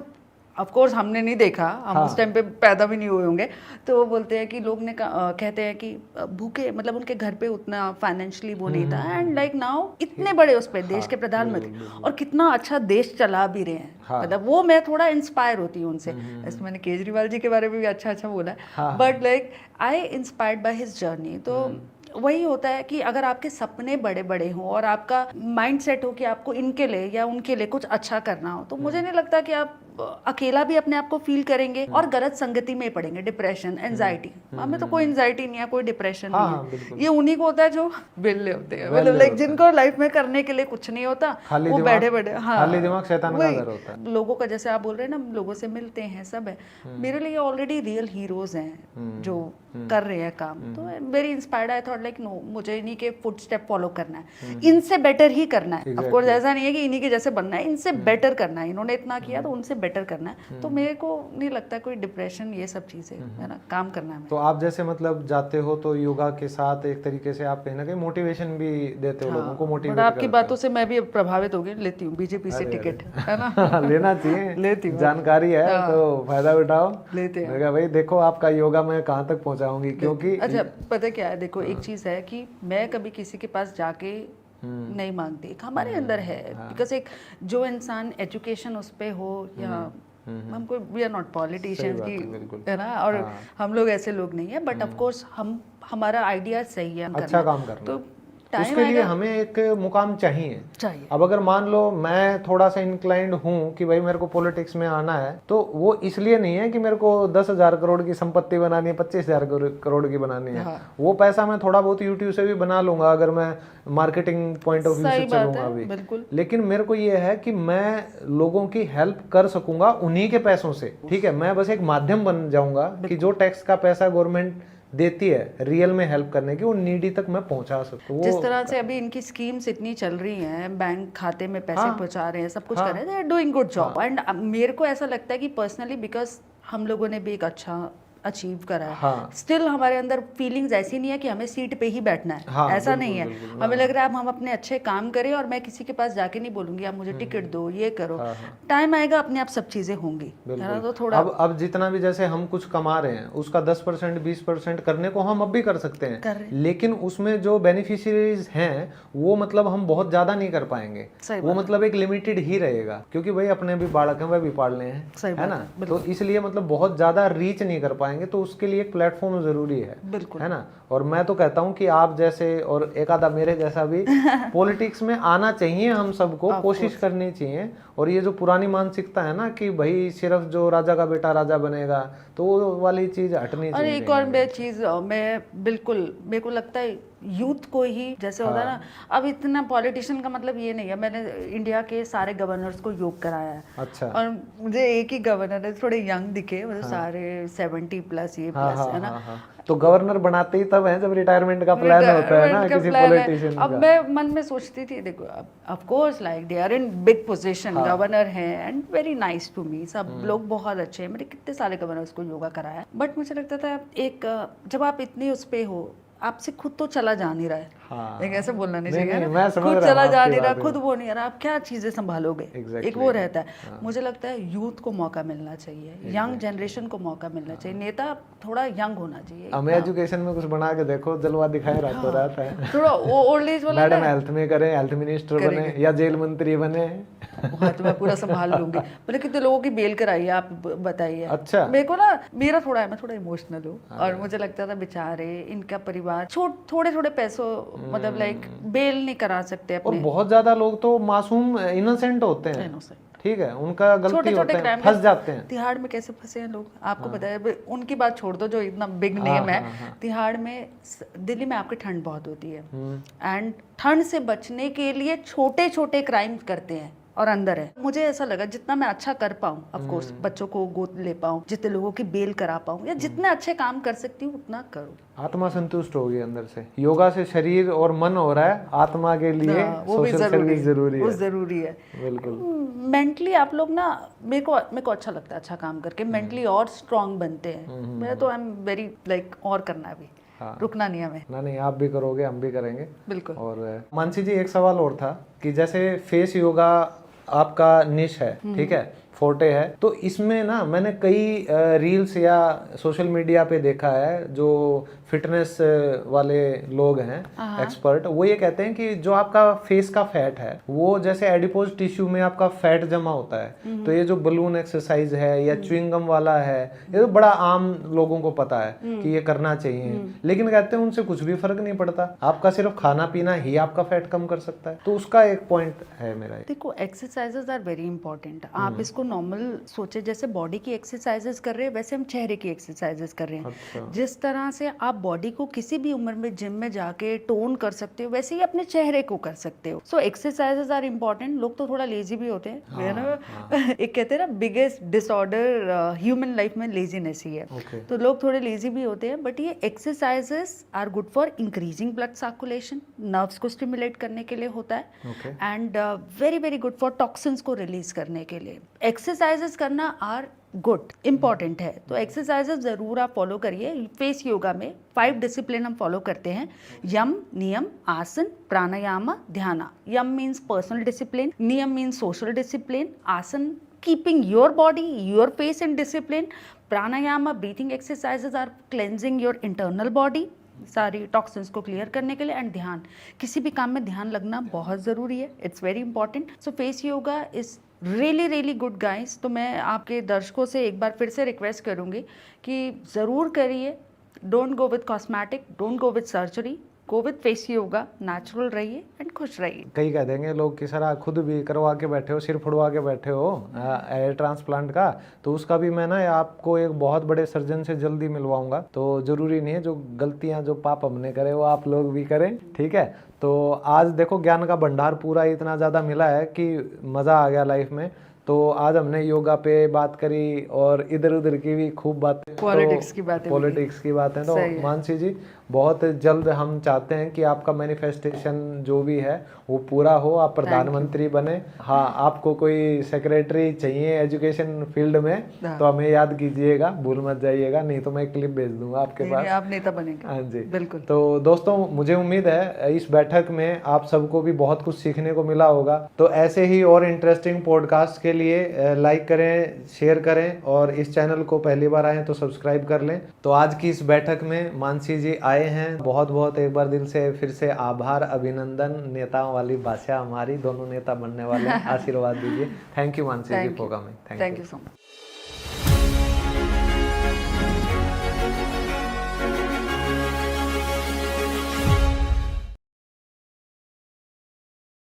ऑफ कोर्स हमने नहीं देखा, हम उस टाइम पे पैदा भी नहीं हुए होंगे, तो वो बोलते हैं कि लोग ने कहते हैं कि भूखे, मतलब उनके घर पे उतना फाइनेंशियली वो नहीं था, एंड लाइक नाउ इतने बड़े उस पे देश के प्रधानमंत्री, और कितना अच्छा देश चला भी रहे हैं। मतलब वो मैं थोड़ा इंस्पायर होती हूँ उनसे। ऐसे मैंने केजरीवाल जी के बारे में भी अच्छा अच्छा बोला है, but like I inspired by his journey. तो वही होता है कि अगर आपके सपने बड़े बड़े हों और आपका माइंड सेट हो कि आपको इनके लिए या उनके लिए कुछ अच्छा करना हो, तो मुझे नहीं लगता कि आप अकेला भी अपने आप को फील करेंगे और गलत संगति में पड़ेंगे। डिप्रेशन, एंजाइटी, हमें तो कोई एंजाइटी नहीं है, कोई डिप्रेशन नहीं है, ये उन्हीं को होता है जो बिल्ले होते हैं, मतलब लाइक जिनको लाइफ में करने के लिए कुछ नहीं होता, वो बैठे बैठे, हाँ, खाली दिमाग शैतान का घर होता है। लोगों का, जैसे आप बोल रहे हैं ना, लोगों से मिलते हैं, सब है, मेरे लिए ऑलरेडी रियल हीरोज हैं जो कर रहे हैं काम, तो very inspired. I thought like no, मुझे इन्हीं के फुटस्टेप फॉलो करना है, इनसे बेटर ही करना है। ऑफ कोर्स ऐसा नहीं है कि इन्हीं के जैसे बनना है, इनसे बेटर करना है, इन्होंने इतना किया तो उनसे बेटर करना है। तो मेरे को नहीं लगता कोई डिप्रेशन, ये सब चीजें, है ना, काम करना है। तो आप जैसे मतलब जाते हो तो योगा के साथ एक तरीके से आप कहीं ना कहीं मोटिवेशन भी देते हो, लोगों को मोटिवेट आपकी करते बातों से मैं भी प्रभावित हो गई, लेती हूँ बीजेपी से टिकट, है ना। लेना चाहिए, लेती हूँ, जानकारी है तो फायदा उठाओ, लेते हैं। देखा भाई, देखो आपका योगा मैं कहाँ तक पहुंचाऊंगी, क्योंकि अच्छा पता क्या है, देखो एक चीज है कि मैं कभी किसी के पास जाके नहीं मांगती, एक हमारे अंदर है, बिकॉज एक जो इंसान एजुकेशन उस पे हो, या हम कोई, वी आर नॉट पॉलिटिशियंस की, है ना, और हम लोग ऐसे लोग नहीं है, बट ऑफ कोर्स हम, हमारा आइडिया सही है, अच्छा काम करना, तो उसके लिए हमें एक मुकाम चाहिए। अब अगर मान लो मैं थोड़ा सा इंक्लाइंड हूँ कि भाई मेरे को पॉलिटिक्स में आना है, तो वो इसलिए नहीं है कि मेरे को 10,000 करोड़ की संपत्ति बनानी है, 25,000 करोड़ की बनानी है। वो पैसा मैं थोड़ा बहुत यूट्यूब से भी बना लूंगा अगर मैं मार्केटिंग पॉइंट ऑफ व्यू से चलूंगा अभी, लेकिन मेरे को ये है कि मैं लोगों की हेल्प कर सकूंगा उन्हीं के पैसों से, ठीक है। मैं बस एक माध्यम बन जाऊंगा कि जो टैक्स का पैसा गवर्नमेंट देती है रियल में हेल्प करने की, वो नीडी तक मैं पहुंचा सकूं। जिस तरह से अभी इनकी स्कीम्स इतनी चल रही हैं, बैंक खाते में पैसे पहुंचा रहे हैं, सब कुछ कर रहे हैं, they are doing good job. And मेरे को ऐसा लगता है कि पर्सनली, बिकॉज हम लोगों ने भी एक अच्छा अचीव करा है, स्टिल हमारे अंदर फीलिंग्स ऐसी नहीं है कि हमें सीट पे ही बैठना है, ऐसा नहीं है। हमें लग रहा है हम अपने अच्छे काम करें, और मैं किसी के पास जाके नहीं बोलूंगी आप मुझे टिकट दो, ये करो, टाइम आएगा अपने आप सब चीजें होंगी, है ना। तो थोड़ा अब जितना भी जैसे हम कुछ कमा रहे हैं उसका 10% 20% करने को हम अब भी कर सकते हैं, लेकिन उसमें जो बेनिफिशियरीज हैं वो मतलब हम बहुत ज्यादा नहीं कर पाएंगे, वो मतलब एक लिमिटेड ही रहेगा, क्योंकि भाई अपने भी बालक हैं, वह भी पालने हैं, है ना, तो इसलिए मतलब बहुत ज्यादा रीच नहीं कर पाएंगे, तो उसके लिए एक प्लेटफॉर्म जरूरी है, है ना। और मैं तो कहता हूँ कि आप जैसे और एक आधा मेरे जैसा भी पॉलिटिक्स में आना चाहिए, हम सबको कोशिश करनी चाहिए। और ये जो पुरानी मानसिकता है ना कि भाई सिर्फ जो राजा का बेटा राजा बनेगा, तो वो वाली चीज हटनी चाहिए। और एक और चीज मैं बिल्कुल, मेरे को लगता है यूथ को ही, जैसे होता है ना, अब इतना पॉलिटिशियन का मतलब ये नहीं है, मैंने इंडिया के सारे गवर्नर्स को योग कराया है, अच्छा, और मुझे एक ही गवर्नर है, थोड़े यंग दिखे, मतलब सारे 70+ ये प्लस, है ना। तो गवर्नर बनाते ही तब है जब रिटायरमेंट का प्लान होता है ना किसी पॉलिटिशियन का। अब मैं मन में सोचती थी, देखो of course like they are in big position, governor है and very nice to me, सब लोग बहुत अच्छे हैं, मैंने कितने सारे गवर्नर्स को योगा कराया, बट मुझे लगता था एक जब आप इतनी उस पे हो, आपसे खुद तो चला जा नहीं रहा है, हाँ। एक ऐसे बोलना नहीं नहीं, चाहिए नहीं, ना, मैं समझ खुद रहा चला हूँ जा आपकी नहीं रहा, बात। खुद वो नहीं आ रहा, आप क्या चीजें संभालोगे। Exactly. एक वो रहता है। हाँ। मुझे लगता है यूथ को मौका मिलना चाहिए, यंग जनरेशन को मौका मिलना चाहिए, नेता थोड़ा यंग होना चाहिए, हमें एजुकेशन में कुछ बना के देखो, जलवा दिखाए रातों रात है। थोड़ा ओल्ड एज वाला मैडम ना, हेल्थ में करें, हेल्थ मिनिस्टर बने या जेल मंत्री बने। हाँ तो मैं पूरा संभाल लूंगी। बोले कितने लोगों की बेल कराई आप बताइए। अच्छा। मेरे को ना, मेरा थोड़ा है, मैं थोड़ा इमोशनल हूँ और मुझे लगता था बेचारे इनका परिवार थोड़े थोड़े पैसों मतलब लाइक बेल नहीं करा सकते और अपने। बहुत ज्यादा लोग तो मासूम इनोसेंट होते हैं, Innocent। ठीक है, उनका गलती छोटे होता छोटे है, क्राइम फंस जाते हैं। तिहाड़ में कैसे फंसे हैं लोग, आपको पता है। उनकी बात छोड़ दो जो इतना बिग हाँ, नेम है। हाँ। तिहाड़ में, दिल्ली में आपकी ठंड बहुत होती है हम्म। एंड ठंड से बचने के लिए छोटे छोटे क्राइम करते हैं और अंदर है। मुझे ऐसा लगा जितना मैं अच्छा कर पाऊँ, ऑफ कोर्स बच्चों को गोद ले पाऊँ, जितने लोगों की बेल करा पाऊँ, या जितने अच्छे काम कर सकती हूँ उतना करूँ। आत्मा संतुष्ट होगी अंदर से। योगा से शरीर और मन हो रहा है, आत्मा के लिए वो भी सोशल सर्विस जरूरी वो है। जरूरी है। बिल्कुल। मेंटली आप लोग ना, मेरे को अच्छा लगता है अच्छा काम करके, मेंटली और स्ट्रांग बनते हैं। मैं तो आई एम वेरी लाइक और करना भी, हाँ। रुकना नहीं हमें। ना नहीं, आप भी करोगे, हम भी करेंगे। बिल्कुल। और मानसी जी, एक सवाल और था कि जैसे फेस योगा आपका निश है, ठीक है, फोर्टे है, तो इसमें ना मैंने कई रील्स या सोशल मीडिया पे देखा है, जो फिटनेस वाले लोग हैं एक्सपर्ट, वो ये कहते हैं कि जो आपका फेस का फैट है वो जैसे एडिपोज टिश्यू में आपका फैट जमा होता है, तो ये जो बलून एक्सरसाइज है या च्युइंगम वाला है, ये तो बड़ा आम लोगों को पता है कि ये करना चाहिए, लेकिन कहते हैं उनसे कुछ भी फर्क नहीं पड़ता, आपका सिर्फ खाना पीना ही आपका फैट कम कर सकता है। तो उसका एक पॉइंट है मेरा। देखो, एक्सरसाइजेस आर वेरी इंपॉर्टेंट। आप इसको नॉर्मल सोचे, जैसे बॉडी की एक्सरसाइजेस कर रहे हैं वैसे हम चेहरे की एक्सरसाइजेस कर रहे हैं। अच्छा। जिस तरह से आप बॉडी को किसी भी उम्र में जिम में जाके टोन कर सकते हो, वैसे ही अपने चेहरे को कर सकते हो। सो एक्सरसाइजेस आर इंपॉर्टेंट। लोग तो थोड़ा लेजी भी होते हैं, एक कहते हैं ना बिगेस्ट डिसऑर्डर ह्यूमन लाइफ में लेजीनेस ही है। तो लोग थोड़े लेजी भी होते हैं, बट ये exercises are good for increasing blood circulation, nerves को स्टिमुलेट करने के लिए होता है, and very very good for toxins को रिलीज करने के लिए। एक्सरसाइजेस करना आर गुड, इंपॉर्टेंट है। तो एक्सरसाइजेस जरूर आप फॉलो करिए। फेस योगा में 5 डिसिप्लिन हम फॉलो करते हैं: यम, नियम, आसन, प्राणायाम, ध्यान। यम मीन्स पर्सनल डिसिप्लिन, नियम मीन्स सोशल डिसिप्लिन, आसन keeping your body, your face in discipline, pranayama breathing exercises are cleansing your internal body, सारी टॉक्सिन्स को क्लियर करने के लिए, एंड ध्यान, किसी भी काम में ध्यान लगना बहुत ज़रूरी है, it's very important. So face yoga is really really good guys. तो मैं आपके दर्शकों से एक बार फिर से रिक्वेस्ट करूँगी कि ज़रूर करिए। Don't go with cosmetic, don't go with surgery, go with face yoga, natural रहिए एंड खुश रहिए। कई कह देंगे लोग कि सर आप खुद भी करवा के बैठे हो, सिर फुड़वा के बैठे हो एयर ट्रांसप्लांट का, तो उसका भी मैं ना आपको एक बहुत बड़े सर्जन से जल्दी मिलवाऊंगा। तो जरूरी नहीं है जो गलतियां, जो पाप हमने करे वो आप लोग भी करें, ठीक है। तो आज देखो ज्ञान का भंडार पूरा इतना ज़्यादा मिला है कि मज़ा आ गया लाइफ में। तो आज हमने योगा पे बात करी और इधर उधर की भी खूब बातें, पॉलिटिक्स की बातें, पॉलिटिक्स की बातें। तो मानसी जी, बहुत जल्द हम चाहते हैं कि आपका मैनिफेस्टेशन जो भी है वो पूरा हो, आप प्रधानमंत्री बने। हाँ, आपको कोई सेक्रेटरी चाहिए एजुकेशन फील्ड में तो हमें याद कीजिएगा, भूल मत जाइएगा, नहीं तो मैं एक क्लिप भेज दूंगा आपके पास। आप नेता बनेंगे। हाँ जी, बिल्कुल। तो दोस्तों, मुझे उम्मीद है इस बैठक में आप सबको भी बहुत कुछ सीखने को मिला होगा। तो ऐसे ही और इंटरेस्टिंग पॉडकास्ट के लिए लाइक करें, शेयर करें, और इस चैनल को पहली बार आए तो सब्सक्राइब कर लें। तो आज की इस बैठक में मानसी जी आए हैं, बहुत बहुत एक बार दिल से फिर से आभार, अभिनंदन। नेताओं वाली भाषा हमारी, दोनों नेता बनने वाले हैं, आशीर्वाद दीजिए। Thank you Manasi ji for coming. Thank you so much.